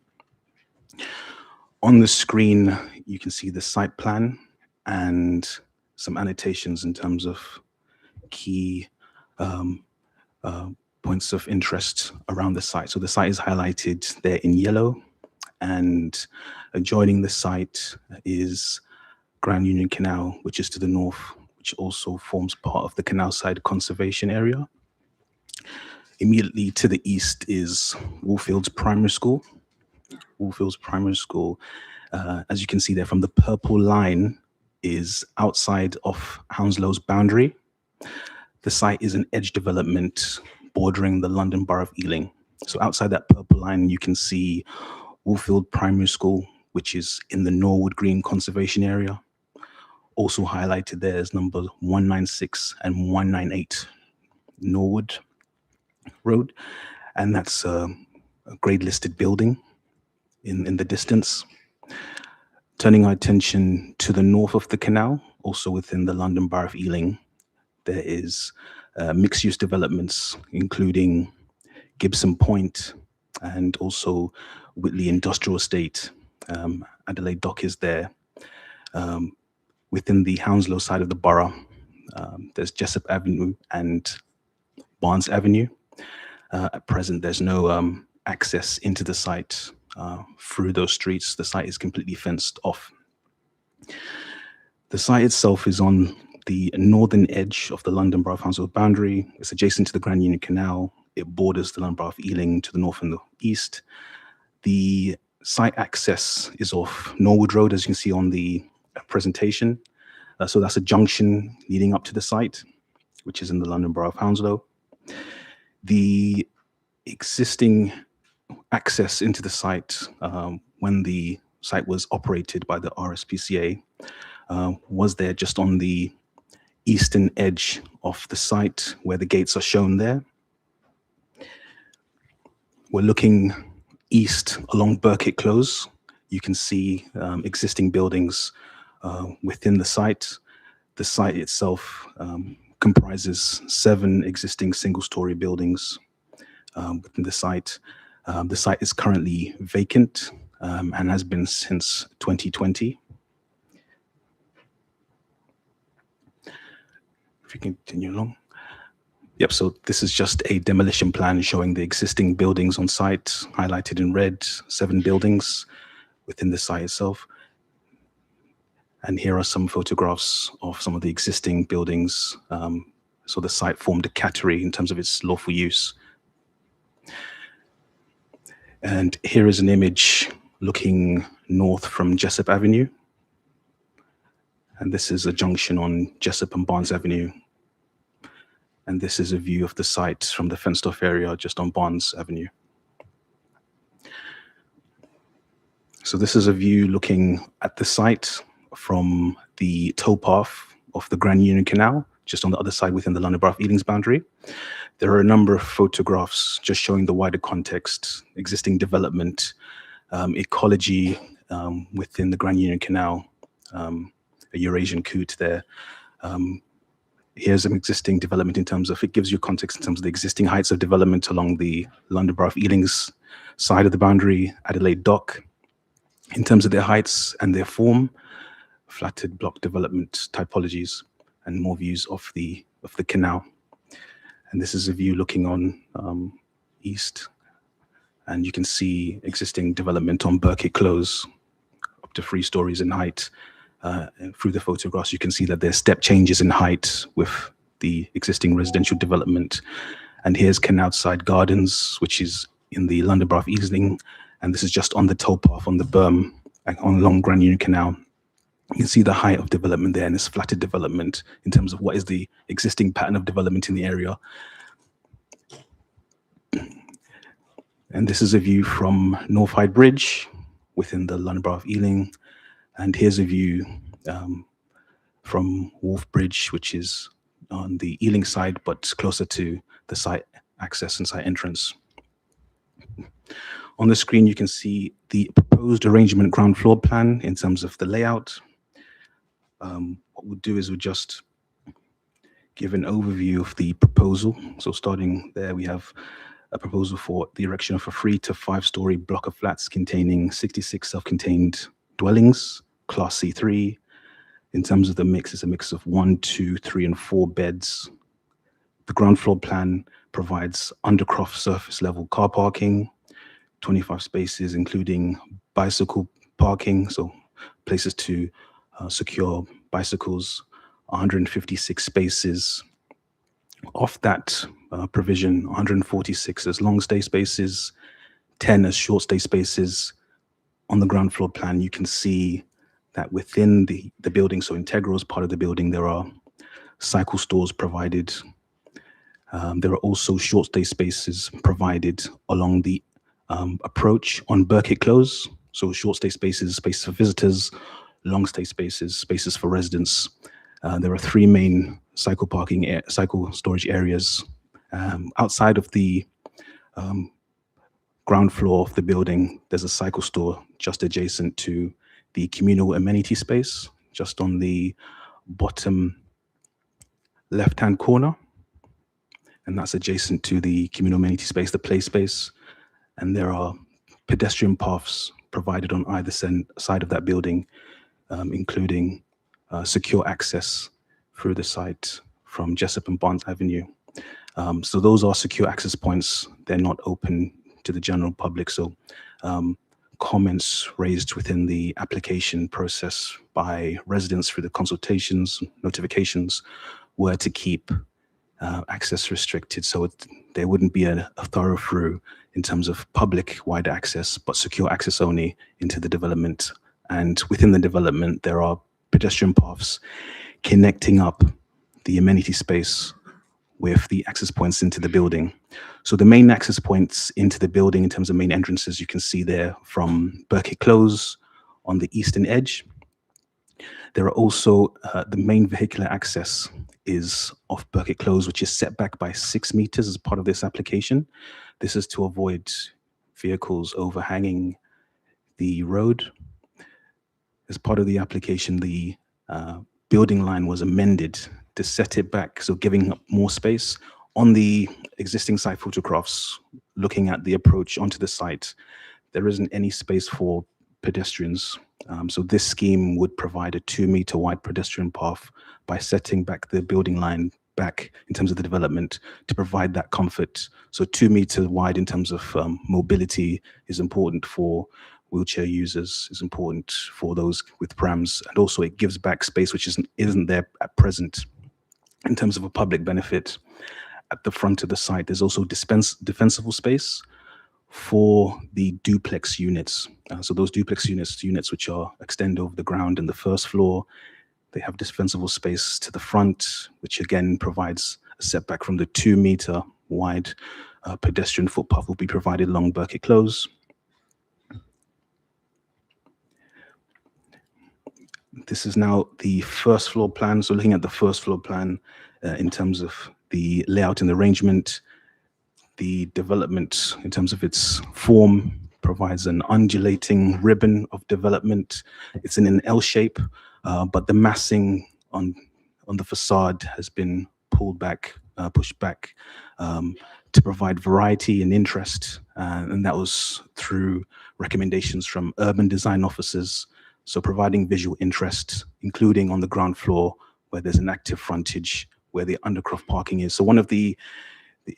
On the screen, you can see the site plan and some annotations in terms of key points of interest around the site. So the site is highlighted there in yellow, and adjoining the site is Grand Union Canal, which is to the north, which also forms part of the canal side conservation area. Immediately to the east is Woolfields Primary School. Woolfields Primary School, as you can see there from the purple line, is outside of Hounslow's boundary. The site is an edge development bordering the London Borough of Ealing. So outside that purple line, you can see Woolfield Primary School, which is in the Norwood Green Conservation Area. Also highlighted there is number 196 and 198 Norwood Road, and that's a grade listed building in the distance. Turning our attention to the north of the canal, also within the London Borough of Ealing, there is mixed-use developments, including Gibson Point and also Whitley Industrial Estate. Adelaide Dock is there. Within the Hounslow side of the borough, there's Jessup Avenue and Barnes Avenue. At present, there's no access into the site through those streets. The site is completely fenced off. The site itself is on the northern edge of the London Borough of Hounslow boundary. It's adjacent to the Grand Union Canal. It borders the London Borough of Ealing to the north and the east. The site access is off Norwood Road, as you can see on the presentation. So that's a junction leading up to the site, which is in the London Borough of Hounslow. The existing access into the site when the site was operated by the RSPCA was there just on the eastern edge of the site where the gates are shown there. We're looking east along Burkitt Close. You can see existing buildings within the site. The site itself comprises 7 existing single-story buildings within the site. The site is currently vacant and has been since 2020. If you continue along. Yep, so this is just a demolition plan showing the existing buildings on site, highlighted in red, 7 buildings within the site itself. And here are some photographs of some of the existing buildings. So the site formed a category in terms of its lawful use. And here is an image looking north from Jessup Avenue. And this is a junction on Jessup and Barnes Avenue. And this is a view of the site from the fenced off area just on Barnes Avenue. So this is a view looking at the site from the towpath of the Grand Union Canal, just on the other side within the London Borough of Ealing's boundary. There are a number of photographs just showing the wider context, existing development, ecology within the Grand Union Canal, a Eurasian coot there. Here's an existing development in terms of, it gives you context in terms of the existing heights of development along the London Borough of Ealing's side of the boundary, Adelaide Dock, in terms of their heights and their form, flatted block development typologies, and more views of the canal. And this is a view looking on east, and you can see existing development on Burkitt Close, up to 3 stories in height. Through the photographs, you can see that there's step changes in height with the existing residential development. And here's Canoudside Gardens, which is in the London Borough of Ealing, and this is just on the towpath on the berm on Long Grand Union Canal. You can see the height of development there, and this flatted development in terms of what is the existing pattern of development in the area. And this is a view from North Hyde Bridge within the London Borough of Ealing. And here's a view from Wharf Bridge, which is on the Ealing side, but closer to the site access and site entrance. On the screen, you can see the proposed arrangement ground floor plan in terms of the layout. What we'll do is we'll just give an overview of the proposal. So starting there, we have a proposal for the erection of a 3 to 5 story block of flats containing 66 self-contained dwellings, Class C3. In terms of the mix, it's a mix of 1, 2, 3, and 4 beds. The ground floor plan provides undercroft surface level car parking, 25 spaces, including bicycle parking, so places to secure bicycles, 156 spaces. Of that provision, 146 as long stay spaces, 10 as short stay spaces. On the ground floor plan, you can see that within the building, so integral as part of the building, there are cycle stores provided. There are also short stay spaces provided along the approach on Burkitt Close. So short stay spaces, spaces for visitors, long stay spaces, spaces for residents. There are 3 main cycle storage areas. Outside of the ground floor of the building, there's a cycle store just adjacent to the communal amenity space, just on the bottom left-hand corner. And that's adjacent to the communal amenity space, the play space. And there are pedestrian paths provided on either side of that building, including secure access through the site from Jessup and Barnes Avenue. So those are secure access points. They're not open to the general public. So comments raised within the application process by residents through the consultations, notifications, were to keep access restricted. So there wouldn't be a thorough through in terms of public wide access, but secure access only into the development. And within the development, there are pedestrian paths connecting up the amenity space with the access points into the building. So the main access points into the building in terms of main entrances, you can see there from Burkitt Close on the eastern edge. There are also the main vehicular access is off Burkitt Close, which is set back by 6 meters as part of this application. This is to avoid vehicles overhanging the road. As part of the application, the building line was amended to set it back, so giving up more space. On the existing site photographs, looking at the approach onto the site, there isn't any space for pedestrians. So this scheme would provide a 2-meter wide pedestrian path by setting back the building line back in terms of the development to provide that comfort. So 2 meters wide in terms of mobility is important for wheelchair users, is important for those with prams, and also it gives back space which isn't there at present. In terms of a public benefit, at the front of the site, there's also defensible space for the duplex units. So those duplex units which are extend over the ground in the first floor, they have defensible space to the front, which again provides a setback from the 2-meter wide pedestrian footpath will be provided along Burkitt Close. This is now the first floor plan. So looking at the first floor plan in terms of the layout and arrangement, the development in terms of its form provides an undulating ribbon of development. It's in an L shape, but the massing on the facade has been pulled back, pushed back to provide variety and interest. And that was through recommendations from urban design officers. So providing visual interest, including on the ground floor where there's an active frontage, where the undercroft parking is. So one of the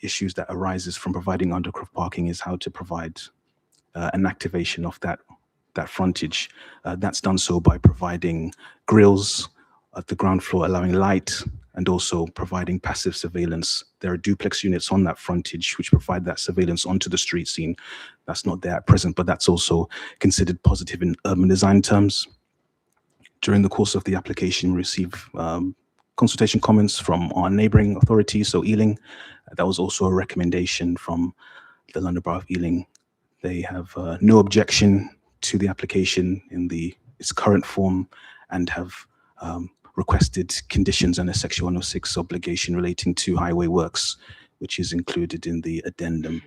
issues that arises from providing undercroft parking is how to provide an activation of that frontage. That's done so by providing grills at the ground floor, allowing light, and also providing passive surveillance. There are duplex units on that frontage which provide that surveillance onto the street scene. That's not there at present, but that's also considered positive in urban design terms. During the course of the application, we received consultation comments from our neighbouring authorities, so Ealing. That was also a recommendation from the London Borough of Ealing. They have no objection to the application in its current form and have requested conditions and a Section 106 obligation relating to highway works, which is included in the addendum.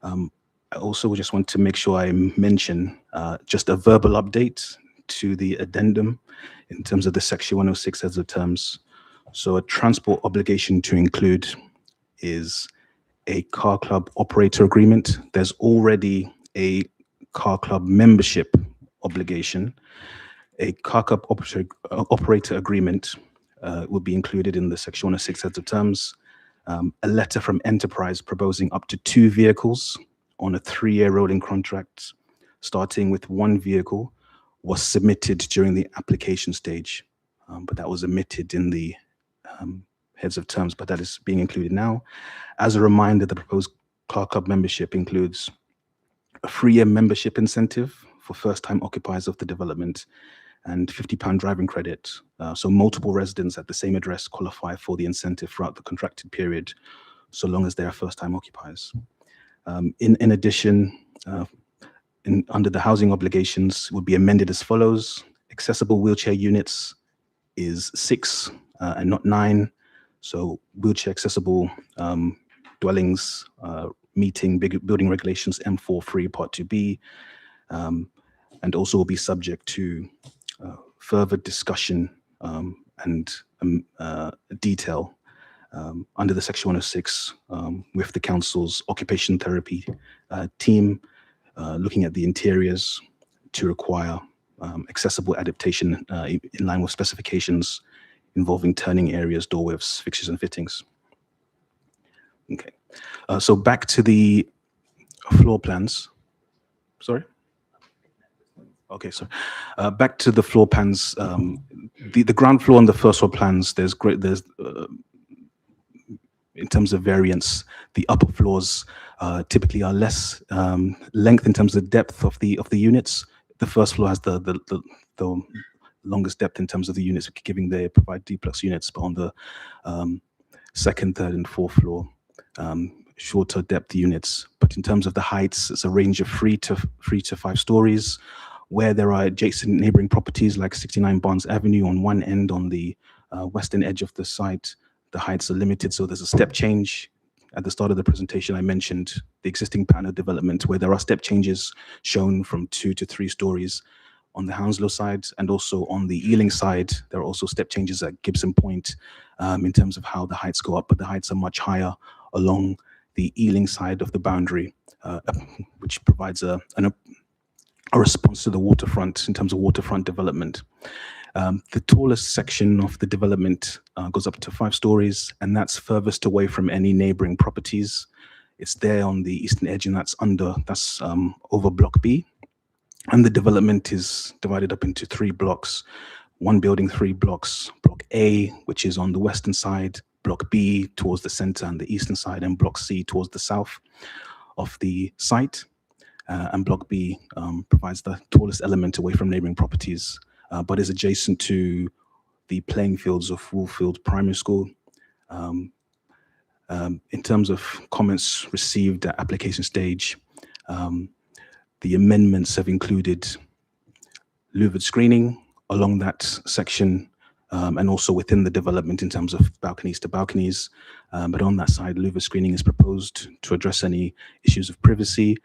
I also just want to make sure I mention just a verbal update to the addendum in terms of the Section 106 as of terms. So a transport obligation to include is a car club operator agreement. There's already a car club membership obligation. A car club operator agreement will be included in the Section 106 sets of terms. A letter from Enterprise proposing up to 2 vehicles on a 3-year rolling contract, starting with 1 vehicle, was submitted during the application stage, but that was omitted in the heads of terms, but that is being included now. As a reminder, the proposed car club membership includes a 3-year membership incentive for first-time occupiers of the development and £50 driving credit. So multiple residents at the same address qualify for the incentive throughout the contracted period, so long as they are first-time occupiers. In addition, under the housing obligations would be amended as follows. Accessible wheelchair units is 6 and not 9. So wheelchair accessible dwellings meeting building regulations M43 Part 2B, and also will be subject to further discussion and detail under the Section 106 with the council's occupation therapy team, looking at the interiors to require accessible adaptation in line with specifications involving turning areas, doorways, fixtures and fittings. Okay, so back to the floor plans. Sorry? Okay, so back to the floor plans. The ground floor and the first floor plans, there's in terms of variance, the upper floors typically are less length in terms of depth of the units. The first floor has the longest depth in terms of the units, giving they provide duplex units, but on the second, third, and fourth floor, shorter depth units. But in terms of the heights, it's a range of 3 to 5 stories. Where there are adjacent neighboring properties like 69 Barnes Avenue on one end on the western edge of the site, the heights are limited. So there's a step change. At the start of the presentation, I mentioned the existing pattern of development where there are step changes shown from 2 to 3 stories on the Hounslow side, and also on the Ealing side. There are also step changes at Gibson Point in terms of how the heights go up, but the heights are much higher along the Ealing side of the boundary, which provides a response to the waterfront in terms of waterfront development. The tallest section of the development goes up to 5 stories, and that's furthest away from any neighboring properties. It's there on the eastern edge, and that's over Block B. And the development is divided up into 3 blocks, 1 building, 3 blocks. Block A, which is on the western side, Block B towards the center and the eastern side, and Block C towards the south of the site. And Block B provides the tallest element away from neighboring properties, but is adjacent to the playing fields of Woolfield Primary School. In terms of comments received at application stage, the amendments have included louvered screening along that section and also within the development in terms of balconies to balconies. But on that side, louver screening is proposed to address any issues of privacy,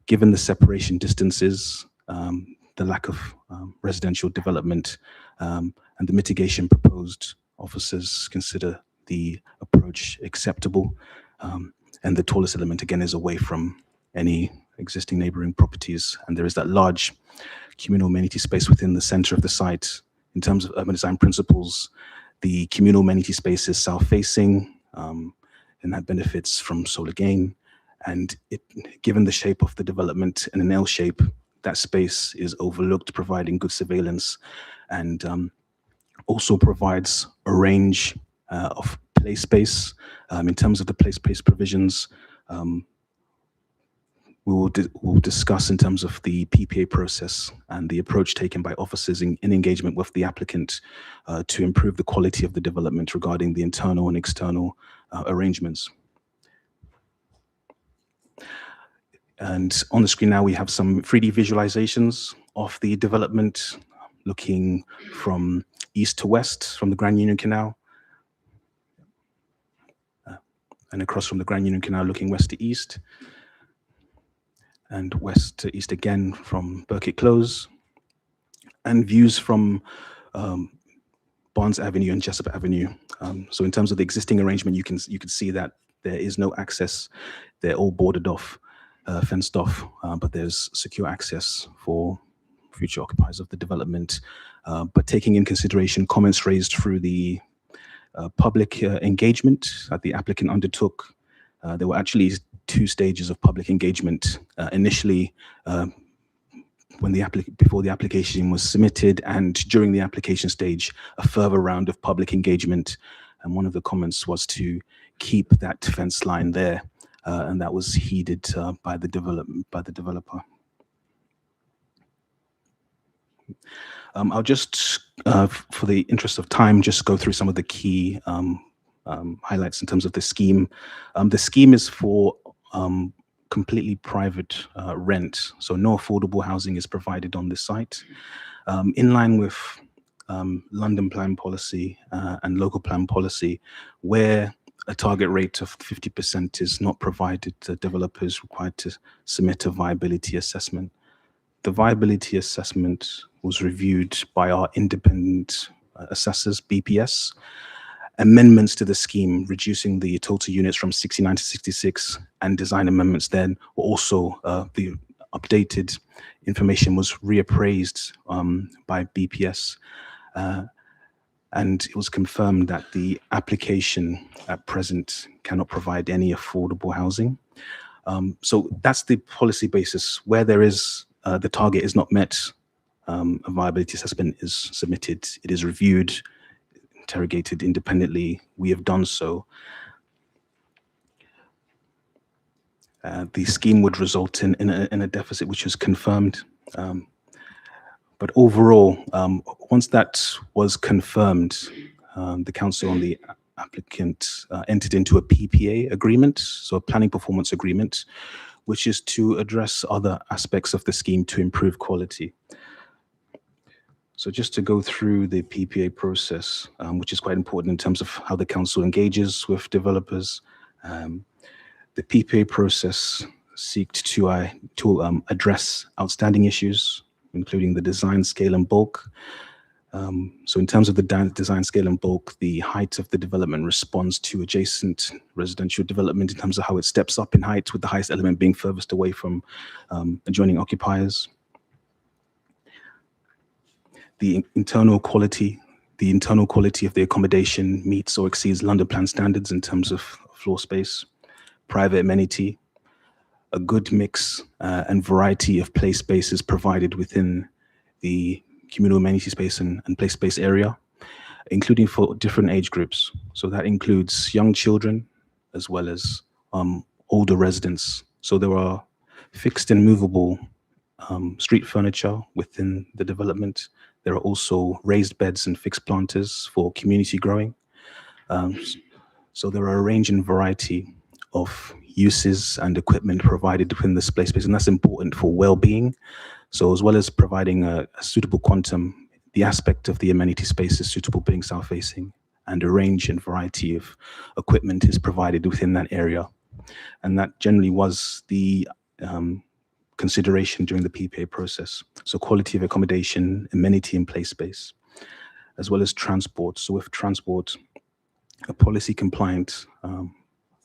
given the separation distances, the lack of residential development, and the mitigation proposed. Officers consider the approach acceptable. And the tallest element, again, is away from any existing neighboring properties. And there is that large communal amenity space within the center of the site. In terms of urban design principles, the communal amenity space is south-facing, and that benefits from solar gain. And given the shape of the development in an L shape, that space is overlooked, providing good surveillance, and also provides a range of play space. In terms of the play space provisions, we'll discuss in terms of the PPA process and the approach taken by officers in engagement with the applicant to improve the quality of the development regarding the internal and external arrangements. And on the screen now, we have some 3D visualizations of the development looking from east to west from the Grand Union Canal, and across from the Grand Union Canal looking west to east, and west to east again from Burkitt Close, and views from Barnes Avenue and Jessup Avenue. So in terms of the existing arrangement, you can see that there is no access. They're all boarded off, fenced off, but there's secure access for future occupiers of the development. But taking in consideration comments raised through the public engagement that the applicant undertook, there were actually 2 stages of public engagement. Initially, before the application was submitted, and during the application stage, a further round of public engagement. And one of the comments was to keep that fence line there, and that was heeded by the developer. I'll just, for the interest of time, just go through some of the key highlights in terms of the scheme. The scheme is for completely private rent, so no affordable housing is provided on this site. In line with London plan policy and local plan policy, where a target rate of 50% is not provided, the developer is required to submit a viability assessment. The viability assessment was reviewed by our independent assessors, BPS. Amendments to the scheme, reducing the total units from 69 to 66, and design amendments then were also, the updated information was reappraised by BPS. And it was confirmed that the application at present cannot provide any affordable housing. So that's the policy basis. Where there is, the target is not met, a viability assessment is submitted, it is reviewed, interrogated independently. We have done so. The scheme would result in a deficit which was confirmed. But overall, once that was confirmed, the council and the applicant entered into a PPA agreement, so a planning performance agreement, which is to address other aspects of the scheme to improve quality. So just to go through the PPA process, which is quite important in terms of how the council engages with developers. The PPA process seeks to address outstanding issues, including the design, scale, and bulk. So in terms of the design, scale, and bulk, the height of the development responds to adjacent residential development in terms of how it steps up in height, with the highest element being furthest away from adjoining occupiers. The internal quality of the accommodation meets or exceeds London plan standards in terms of floor space, private amenity, a good mix and variety of play spaces provided within the communal amenity space and play space area, including for different age groups. So that includes young children as well as older residents. So there are fixed and movable street furniture within the development. There are also raised beds and fixed planters for community growing. So there are a range and variety of uses and equipment provided within this play space, and that's important for well-being. So as well as providing a suitable quantum the aspect of the amenity spaces suitable being south-facing, and a range and variety of equipment is provided within that area. And that generally was the consideration during the PPA process. So quality of accommodation, amenity and play space, as well as transport. So with transport, a policy compliant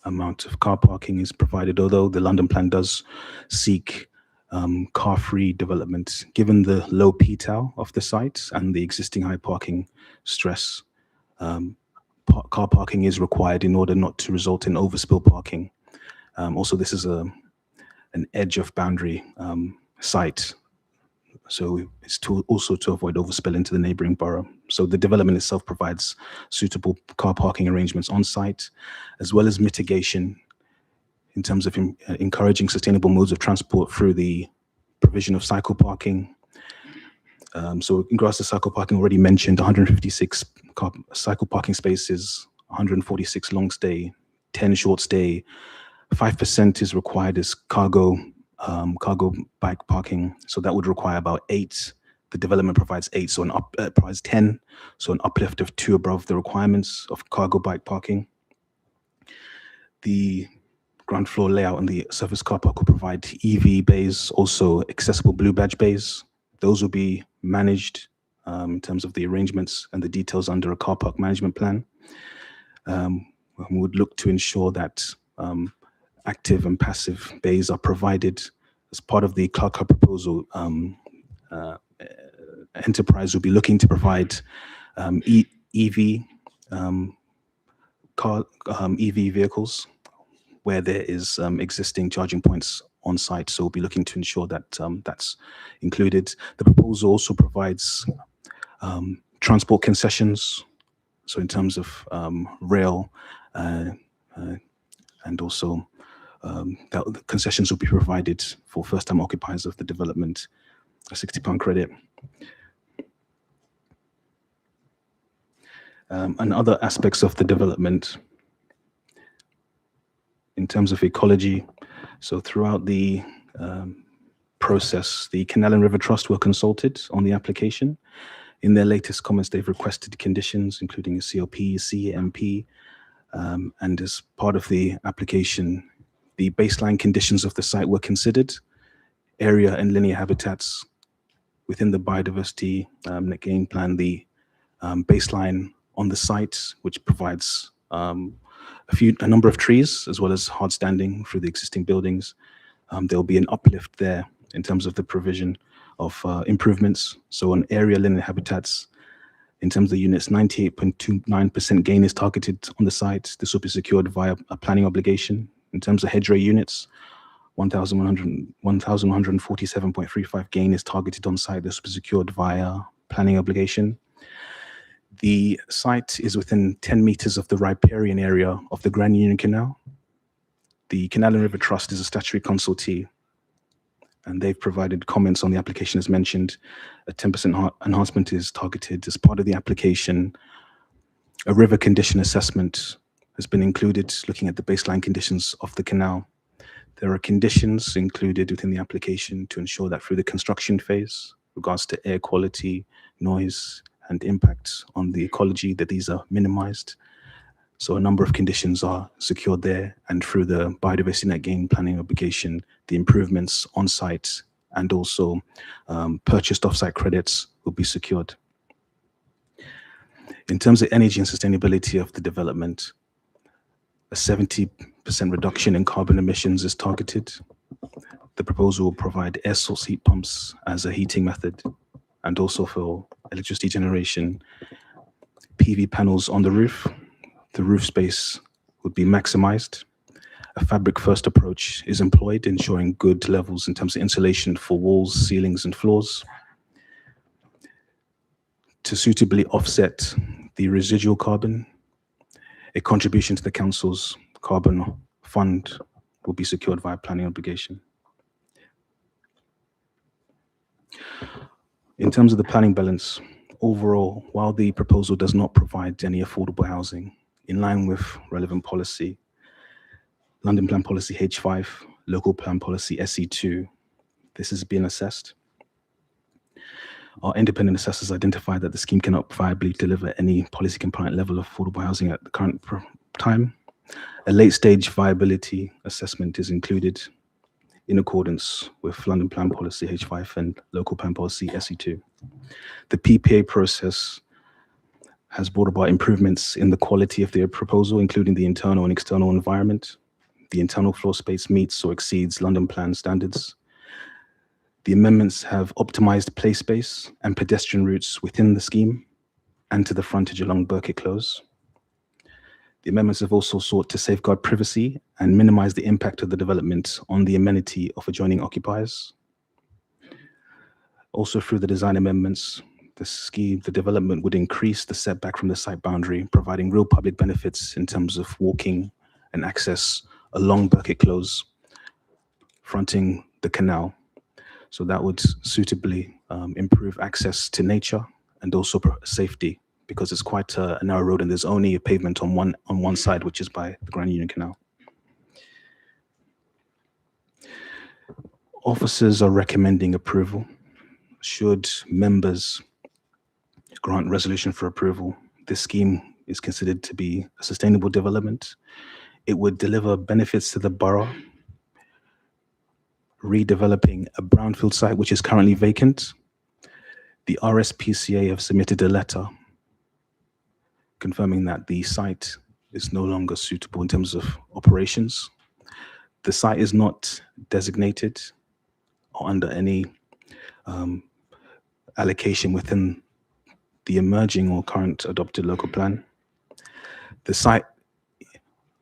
amount of car parking is provided, although the London plan does seek car-free development. Given the low PTAL of the site and the existing high parking stress, car parking is required in order not to result in overspill parking. Also, this is an edge of boundary site, so it's also to avoid overspill into the neighboring borough. So the development itself provides suitable car parking arrangements on site, as well as mitigation in terms of encouraging sustainable modes of transport through the provision of cycle parking. So in regards to cycle parking, already mentioned 156 cycle parking spaces, 146 long stay, 10 short stay, 5% is required as cargo bike parking. So that would require about 8. The development provides 8, so provides 10. So an uplift of 2 above the requirements of cargo bike parking. The ground floor layout and the surface car park will provide EV bays, also accessible blue badge bays. Those will be managed in terms of the arrangements and the details under a car park management plan. We would look to ensure that active and passive bays are provided as part of the Clark Hub proposal. Enterprise will be looking to provide EV vehicles where there is existing charging points on site. So we'll be looking to ensure that that's included. The proposal also provides transport concessions. So in terms of rail and also the concessions will be provided for first-time occupiers of the development, a £60 credit. And other aspects of the development in terms of ecology. So throughout the process, the Canal and River Trust were consulted on the application. In their latest comments, they've requested conditions, including a COP, CMP, and as part of the application, the baseline conditions of the site were considered, area and linear habitats within the biodiversity net gain plan, the baseline on the site, which provides a number of trees, as well as hard standing through the existing buildings. There'll be an uplift there in terms of the provision of improvements. So on area linear habitats, in terms of the units, 98.29% gain is targeted on the site. This will be secured via a planning obligation. In terms of hedgerow units, 1,147.35 gain is targeted on site. This will be secured via planning obligation. The site is within 10 meters of the riparian area of the Grand Union Canal. The Canal and River Trust is a statutory consultee, and they've provided comments on the application as mentioned. A 10% enhancement is targeted as part of the application. A river condition assessment has been included, looking at the baseline conditions of the canal. There are conditions included within the application to ensure that through the construction phase, regards to air quality, noise, and impacts on the ecology, that these are minimized. So a number of conditions are secured there, and through the biodiversity net gain planning obligation, the improvements on site and also purchased off-site credits will be secured. In terms of energy and sustainability of the development, a 70% reduction in carbon emissions is targeted. The proposal will provide air source heat pumps as a heating method, and also for electricity generation, PV panels on the roof. The roof space would be maximized. A fabric-first approach is employed, ensuring good levels in terms of insulation for walls, ceilings, and floors. To suitably offset the residual carbon, a contribution to the council's carbon fund will be secured via planning obligation. In terms of the planning balance, overall, while the proposal does not provide any affordable housing, in line with relevant policy, London Plan Policy H5, Local Plan Policy SE2, this has been assessed. Our independent assessors identified that the scheme cannot viably deliver any policy compliant level of affordable housing at the current time. A late stage viability assessment is included in accordance with London Plan Policy H5 and Local Plan Policy SE2. The PPA process has brought about improvements in the quality of their proposal, including the internal and external environment. The internal floor space meets or exceeds London Plan standards. The amendments have optimized play space and pedestrian routes within the scheme and to the frontage along Burkitt Close. The amendments have also sought to safeguard privacy and minimize the impact of the development on the amenity of adjoining occupiers. Also through the design amendments, the development would increase the setback from the site boundary, providing real public benefits in terms of walking and access along Burkitt Close, fronting the canal. So that would suitably improve access to nature and also safety, because it's quite a narrow road and there's only a pavement on one side, which is by the Grand Union Canal. Officers are recommending approval. Should members grant resolution for approval, this scheme is considered to be a sustainable development. It would deliver benefits to the borough, redeveloping a brownfield site which is currently vacant. The RSPCA have submitted a letter confirming that the site is no longer suitable in terms of operations. The site is not designated or under any allocation within the emerging or current adopted local plan. The site,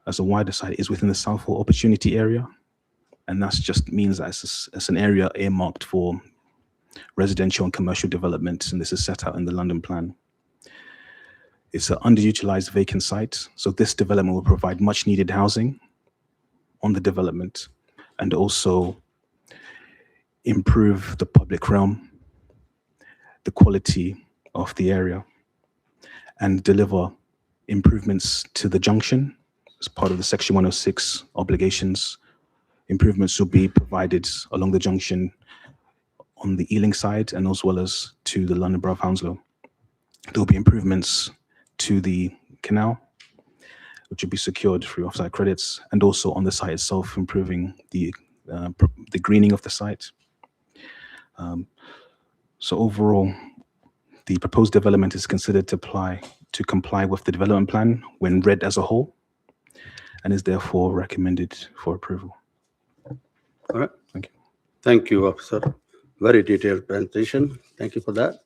as a wider site, is within the Southall Opportunity Area, and that just means that it's an area earmarked for residential and commercial development, and this is set out in the London Plan. It's an underutilized vacant site, so this development will provide much needed housing on the development and also improve the public realm, the quality of the area, and deliver improvements to the junction as part of the Section 106 obligations. Improvements will be provided along the junction on the Ealing side and as well as to the London Borough of Hounslow. There will be improvements to the canal, which will be secured through offsite credits, and also on the site itself, improving the greening of the site. So overall, the proposed development is considered to comply with the development plan when read as a whole, and is therefore recommended for approval. All right. Thank you. Thank you, officer. Very detailed presentation. Thank you for that.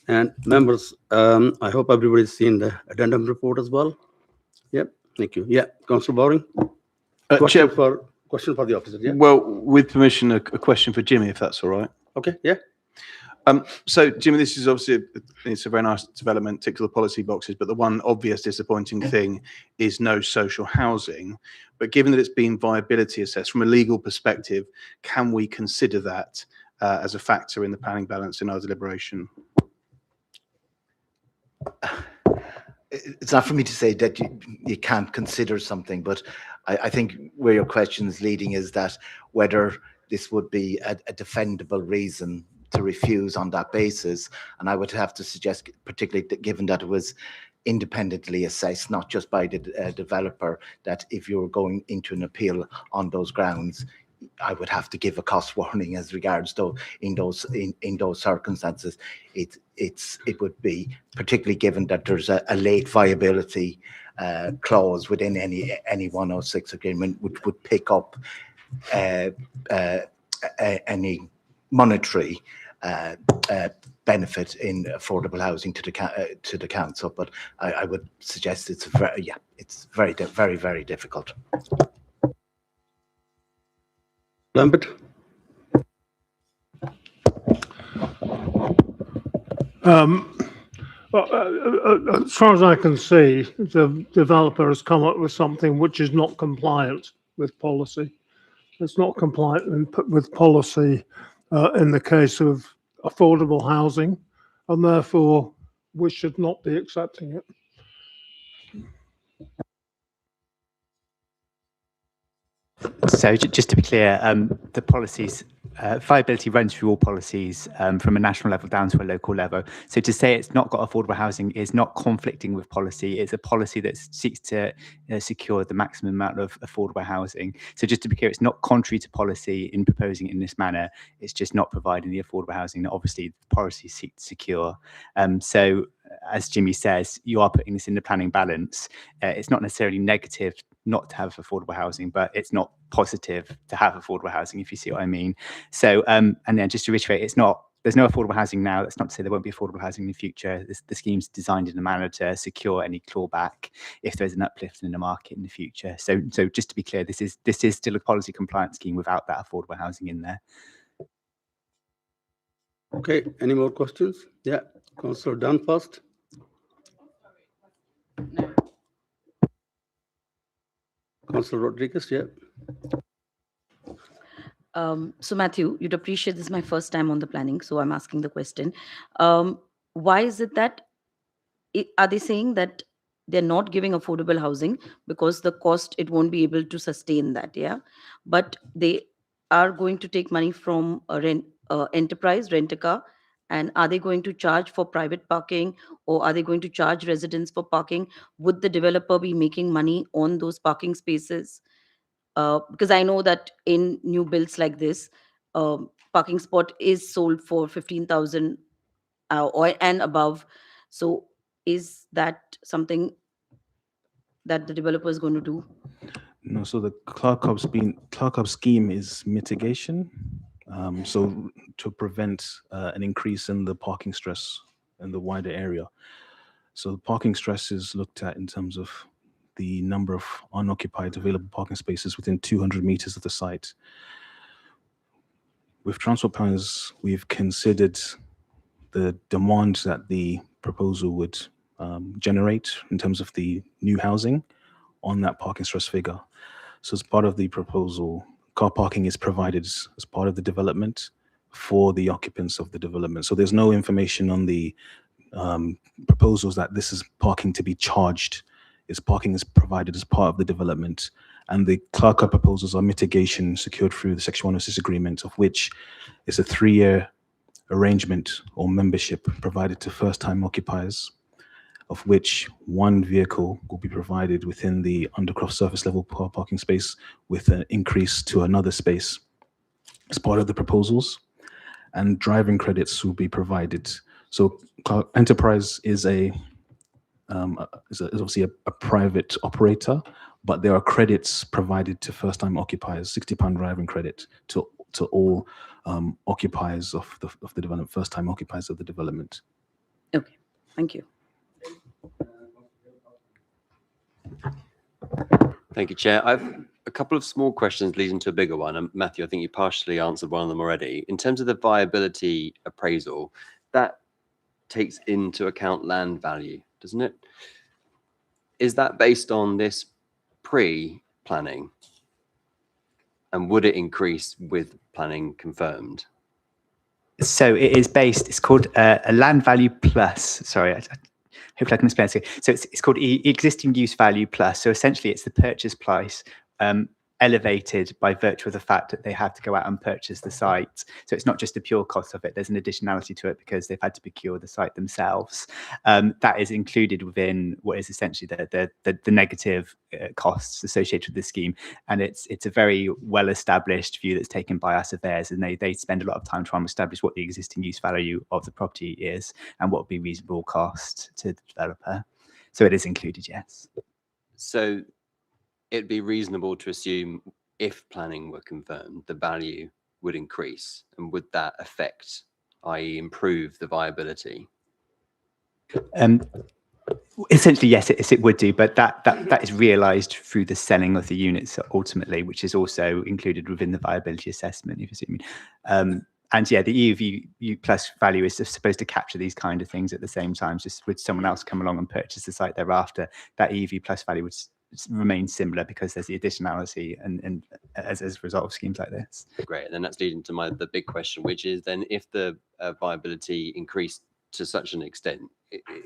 And members, I hope everybody's seen the addendum report as well. Yep. Thank you. Yeah, Councillor Bowring. Question for the officer. Yeah. Well, with permission, a question for Jimmy, if that's all right. Okay. Yeah. So, Jimmy, this is obviously it's a very nice development, ticks all the policy boxes, but the one obvious disappointing thing is no social housing. But given that it's been viability assessed from a legal perspective, can we consider that as a factor in the planning balance in our deliberation? It's not for me to say that you can't consider something, but I think where your question is leading is that whether this would be a defendable reason to refuse on that basis. And I would have to suggest, particularly given that it was independently assessed, not just by the developer, that if you were going into an appeal on those grounds, I would have to give a cost warning as regards to in those circumstances. It would be, particularly given that there's a late viability clause within any 106 agreement, which would pick up any monetary benefit in affordable housing to the council. But I would suggest it's very difficult. Lambert. As far as I can see, the developer has come up with something which is not compliant with policy. It's not compliant with policy in the case of affordable housing, and therefore we should not be accepting it. So just to be clear, the policies, viability runs through all policies from a national level down to a local level. So to say it's not got affordable housing is not conflicting with policy. It's a policy that seeks to secure the maximum amount of affordable housing. So just to be clear, it's not contrary to policy in proposing it in this manner. It's just not providing the affordable housing that obviously the policy seeks to secure. So as Jimmy says, you are putting this in the planning balance. It's not necessarily negative not to have affordable housing, but it's not positive to have affordable housing, if you see what I mean. So, and then just to reiterate, there's no affordable housing now. That's not to say there won't be affordable housing in the future. The scheme's designed in a manner to secure any clawback if there's an uplift in the market in the future. So just to be clear, this is still a policy compliant scheme without that affordable housing in there. Okay, any more questions? Yeah, Councillor Dunn first. Councillor Rodriguez, yeah. So Matthew, you'd appreciate this is my first time on the planning, so I'm asking the question. Why is it that, are they saying that they're not giving affordable housing because the cost, it won't be able to sustain that, yeah? But they are going to take money from a enterprise, rent-a-car, and are they going to charge for private parking, or are they going to charge residents for parking? Would the developer be making money on those parking spaces? Because I know that in new builds like this, parking spot is sold for 15,000 or and above. So is that something that the developer is going to do? No, so the Clark Hub scheme is mitigation. So to prevent an increase in the parking stress in the wider area. So the parking stress is looked at in terms of the number of unoccupied available parking spaces within 200 meters of the site. With transport planners, we've considered the demand that the proposal would generate in terms of the new housing on that parking stress figure. So as part of the proposal, car parking is provided as part of the development for the occupants of the development. So there's no information on the proposals that this is parking to be charged. Is parking is provided as part of the development, and the Clark Hub proposals are mitigation secured through the Section 106 agreement, of which is a 3-year arrangement or membership provided to first-time occupiers, of which one vehicle will be provided within the Undercroft surface level parking space with an increase to another space as part of the proposals, and driving credits will be provided. So Enterprise is obviously a private operator, but there are credits provided to first-time occupiers, £60 driving credit to all occupiers of the development, first-time occupiers of the development. Okay, thank you. Thank you, Chair. I've a couple of small questions leading to a bigger one. And Matthew, I think you partially answered one of them already. In terms of the viability appraisal, that takes into account land value, doesn't it? Is that based on this pre-planning? And would it increase with planning confirmed? So it is based, it's called a land value plus. Sorry, hopefully I can explain it. So it's called existing use value plus. So essentially it's the purchase price elevated by virtue of the fact that they have to go out and purchase the site. So it's not just the pure cost of it, there's an additionality to it because they've had to procure the site themselves. That is included within what is essentially the negative costs associated with the scheme. And it's a very well-established view that's taken by our surveyors, and they spend a lot of time trying to establish what the existing use value of the property is and what would be reasonable cost to the developer. So it is included, yes. So it'd be reasonable to assume if planning were confirmed, the value would increase. And would that affect, i.e. improve the viability? Essentially, yes, it would do, but that is realised through the selling of the units ultimately, which is also included within the viability assessment, if you see what I mean. And yeah, the EUV plus value is just supposed to capture these kind of things at the same time. Just would someone else come along and purchase the site thereafter, that EUV plus value would remain similar because there's the additionality and as a result of schemes like this. Great, and then that's leading to the big question, which is then if the viability increased to such an extent,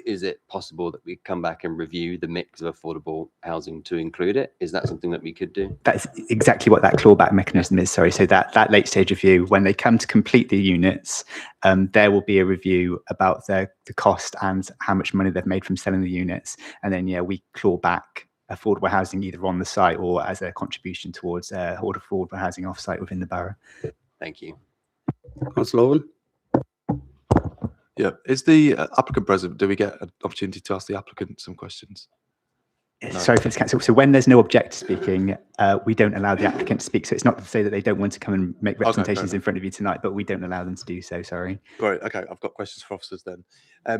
is it possible that we come back and review the mix of affordable housing to include it? Is that something that we could do? That's exactly what that clawback mechanism is. Sorry, so that late stage review, when they come to complete the units, there will be a review about the cost and how much money they've made from selling the units, and then we claw back affordable housing either on the site or as a contribution towards affordable housing off-site within the borough. Thank you. Councillor Owen? Yeah, is the applicant present? Do we get an opportunity to ask the applicant some questions? No. Sorry for this, council. So when there's no objector speaking, we don't allow the applicant to speak. So it's not to say that they don't want to come and make representations in front of you tonight, but we don't allow them to do so. Sorry. Great. Okay, I've got questions for officers then.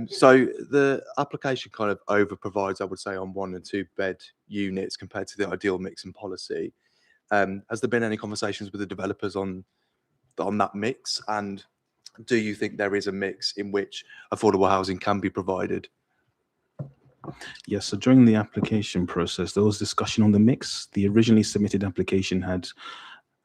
So the application kind of over provides, I would say, on 1 and 2 bed units compared to the ideal mix and policy. Has there been any conversations with the developers on that mix? And do you think there is a mix in which affordable housing can be provided? Yes, so during the application process, there was discussion on the mix. The originally submitted application had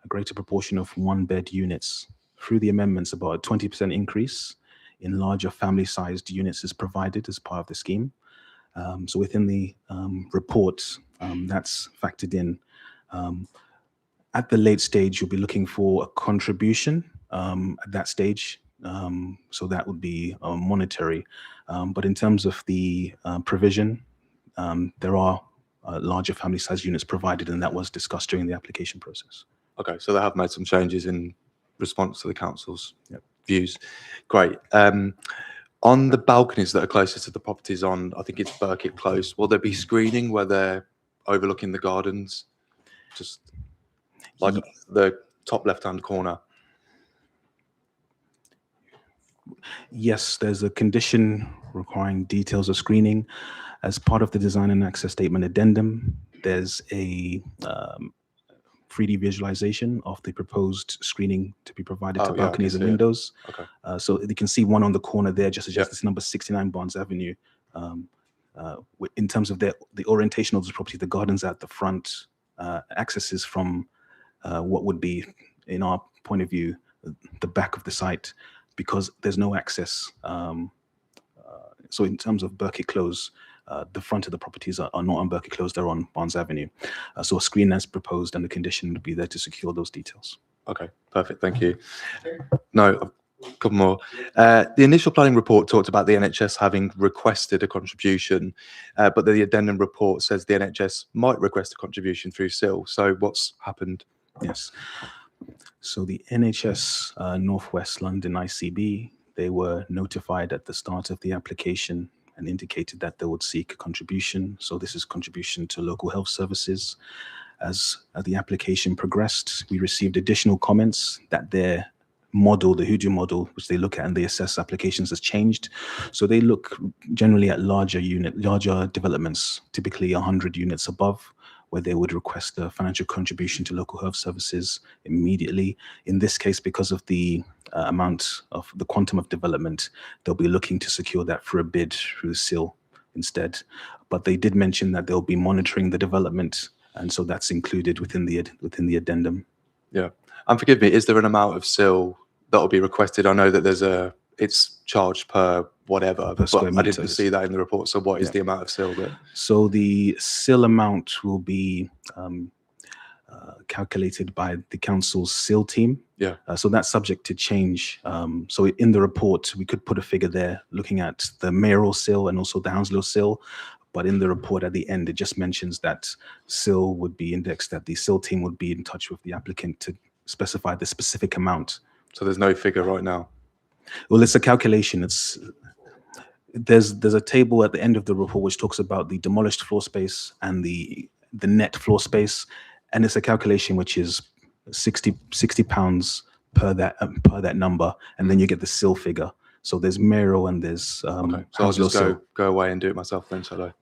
a greater proportion of 1-bed units. Through the amendments, about a 20% increase in larger family-sized units is provided as part of the scheme. So within the report, that's factored in. At the late stage, you'll be looking for a contribution at that stage. So that would be monetary. But in terms of the provision, there are larger family size units provided, and that was discussed during the application process. Okay, so they have made some changes in response to the council's views. Great. On the balconies that are closest to the properties on, I think it's Burkitt Close, will there be screening where they're overlooking the gardens? Just like the top left-hand corner. Yes, there's a condition requiring details of screening. As part of the design and access statement addendum, there's a 3D visualization of the proposed screening to be provided to balconies and windows. Okay. So you can see one on the corner there, just as this number 69 Barnes Avenue. In terms of the orientation of the property, the gardens at the front, accesses from what would be, in our point of view, the back of the site, because there's no access. So in terms of Burkitt Close, the front of the properties are not on Burkitt Close, they're on Barnes Avenue. So a screen as proposed and the condition would be there to secure those details. Okay, perfect, thank you. No, a couple more. The initial planning report talked about the NHS having requested a contribution, but the addendum report says the NHS might request a contribution through SIL. So what's happened? Yes. So the NHS Northwest London ICB, they were notified at the start of the application and indicated that they would seek a contribution. So this is contribution to local health services. As the application progressed, we received additional comments that their model, the Huju model, which they look at and they assess applications, has changed. So they look generally at larger developments, typically 100 units above, where they would request a financial contribution to local health services immediately. In this case, because of the amount of the quantum of development, they'll be looking to secure that through a bid through SIL instead. But they did mention that they'll be monitoring the development, and so that's included within the addendum. Yeah, and forgive me, is there an amount of SIL that will be requested? I know that it's charged per whatever, but I didn't see that in the report. So what is the amount of SIL that? So the SIL amount will be calculated by the council's SIL team. Yeah. So that's subject to change. So in the report, we could put a figure there looking at the mayoral SIL and also the Hounslow SIL. But in the report at the end, it just mentions that SIL would be indexed, that the SIL team would be in touch with the applicant to specify the specific amount. So there's no figure right now? Well, it's a calculation. There's a table at the end of the report which talks about the demolished floor space and the net floor space, and it's a calculation which is 60 pounds per that number, and then you get the SIL figure. So there's mayoral and there's okay. So I'll just go away and do it myself then, shall I?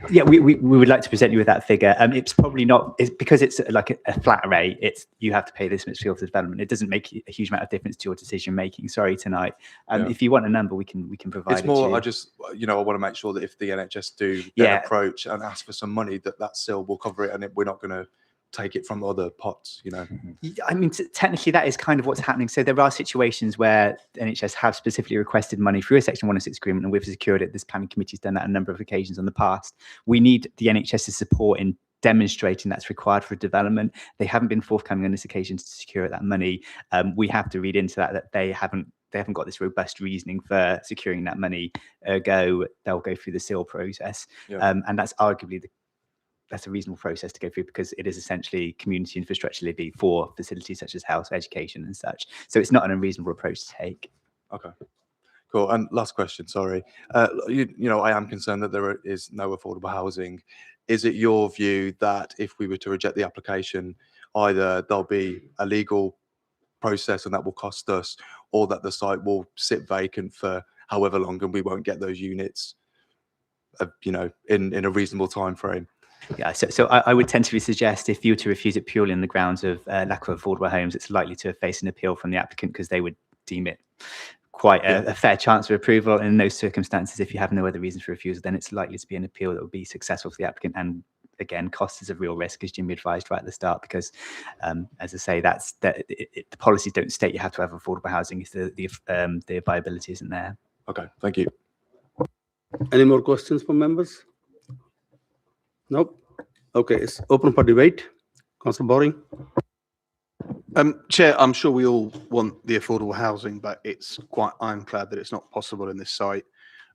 Yeah, we would like to present you with that figure. It's probably not, because it's like a flat rate. It's you have to pay this much for development. It doesn't make a huge amount of difference to your decision making. Sorry, tonight. If you want a number, we can provide. It's more. I just I want to make sure that if the NHS do approach and ask for some money, that SIL will cover it, and we're not going to take it from other pots, you know? I mean, technically, that is kind of what's happening. So there are situations where NHS have specifically requested money through a Section 106 agreement, and we've secured it. This planning committee's done that on a number of occasions in the past. We need the NHS's support in demonstrating that's required for development. They haven't been forthcoming on this occasion to secure that money. We have to read into that they haven't got this robust reasoning for securing that money. Ergo, they'll go through the seal process, and that's arguably that's a reasonable process to go through because it is essentially community infrastructure levy for facilities such as health, education, and such. So it's not an unreasonable approach to take. Okay. Cool. And last question, sorry. You know, I am concerned that there is no affordable housing. Is it your view that if we were to reject the application, either there'll be a legal process and that will cost us, or that the site will sit vacant for however long and we won't get those units, you know, in a reasonable time frame? Yeah, so I would tend to suggest if you were to refuse it purely on the grounds of lack of affordable homes, it's likely to face an appeal from the applicant because they would deem it quite a fair chance of approval. And in those circumstances, if you have no other reason for refusal, then it's likely to be an appeal that would be successful for the applicant. And again, cost is a real risk, as Jimmy advised right at the start, because as I say, the policies don't state you have to have affordable housing if the viability isn't there. Okay, thank you. Any more questions from members? Nope. Okay, it's open for debate. Councillor Boring. Chair, I'm sure we all want the affordable housing, but it's quite ironclad that it's not possible in this site.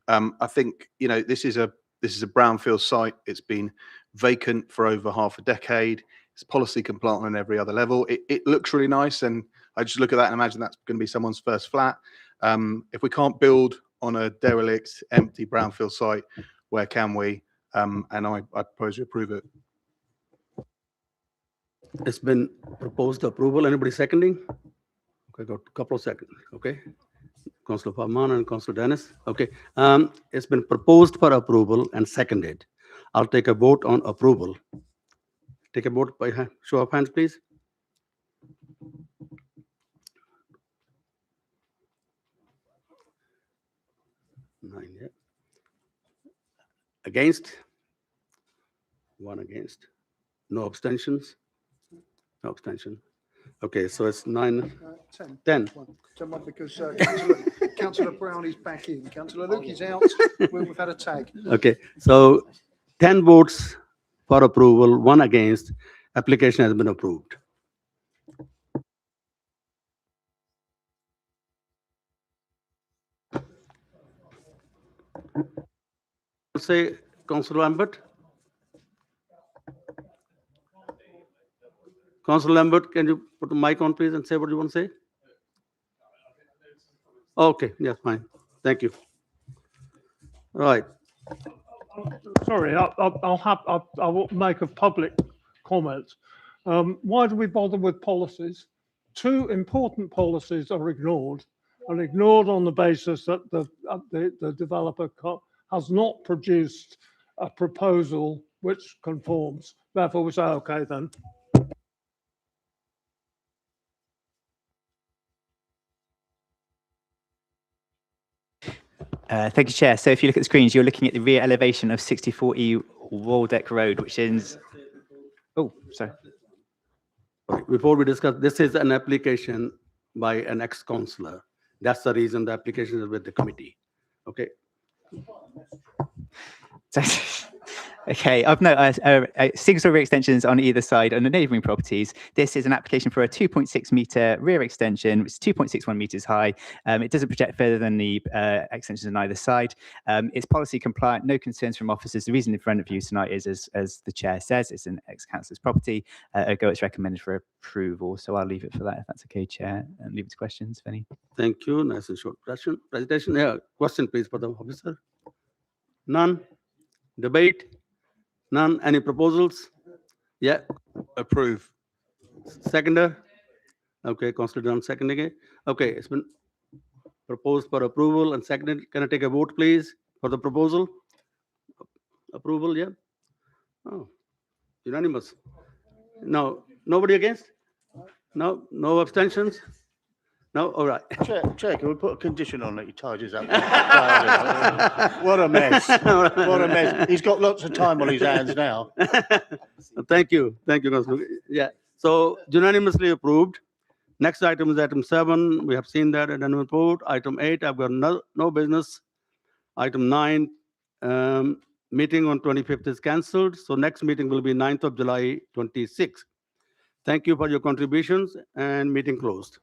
I think, you know, this is a brownfield site. It's been vacant for over half a decade. It's policy compliant on every other level. It looks really nice, and I just look at that and imagine that's going to be someone's first flat. If we can't build on a derelict, empty brownfield site, where can we? And I propose we approve it. It's been proposed approval. Anybody seconding? Okay, got a couple of seconds. Okay. Councillor Farman and Councillor Dennis. Okay. It's been proposed for approval and seconded. I'll take a vote on approval. Take a vote by show of hands, please. Nine, yeah. Against? One against. No abstentions? No abstention. Okay, so it's 9, 10. 10 because Councillor Brown is back in. Councillor Luke is out. We've had a tag. Okay, so 10 votes for approval, 1 against. Application has been approved. Say, Councillor Lambert. Councillor Lambert, can you put the mic on, please, and say what you want to say? Okay, yeah, fine. Thank you. Right. Sorry, I will make a public comment. Why do we bother with policies? 2 important policies are ignored, and ignored on the basis that the developer has not produced a proposal which conforms. Therefore, we say, okay, then. Thank you, Chair. So if you look at the screens, you're looking at the rear elevation of 64E Waldeck Road, which is... Oh, sorry. Okay, before we discuss, this is an application by an ex-councillor. That's the reason the application is with the committee. Okay. Okay, I've noticed single-story extensions on either side on the neighbouring properties. This is an application for a 2.6 metre rear extension, which is 2.61 metres high. It doesn't project further than the extensions on either side. It's policy compliant, no concerns from officers. The reason in front of you tonight is, as the chair says, it's an ex-councillor's property. Ergo, it's recommended for approval. So I'll leave it for that, if that's okay, Chair, and leave it to questions, if any. Thank you. Nice and short presentation. Yeah, question, please, for the officer. None. Debate. None. Any proposals? Yeah. Approve. Seconder? Okay, Councillor Dunn seconding it. Okay, it's been proposed for approval and seconded. Can I take a vote, please, for the proposal? Approval, yeah? Oh, unanimous. No, nobody against? No, no abstentions? No, all right. Chair, can we put a condition on that he tidies up? What a mess. What a mess. He's got lots of time on his hands now. Thank you, Councillor. Yeah, so unanimously approved. Next item is item 7. We have seen that and then approved. Item 8, I've got no business. Item 9, meeting on 25th is cancelled. So next meeting will be 9th of July 26. Thank you for your contributions and meeting closed.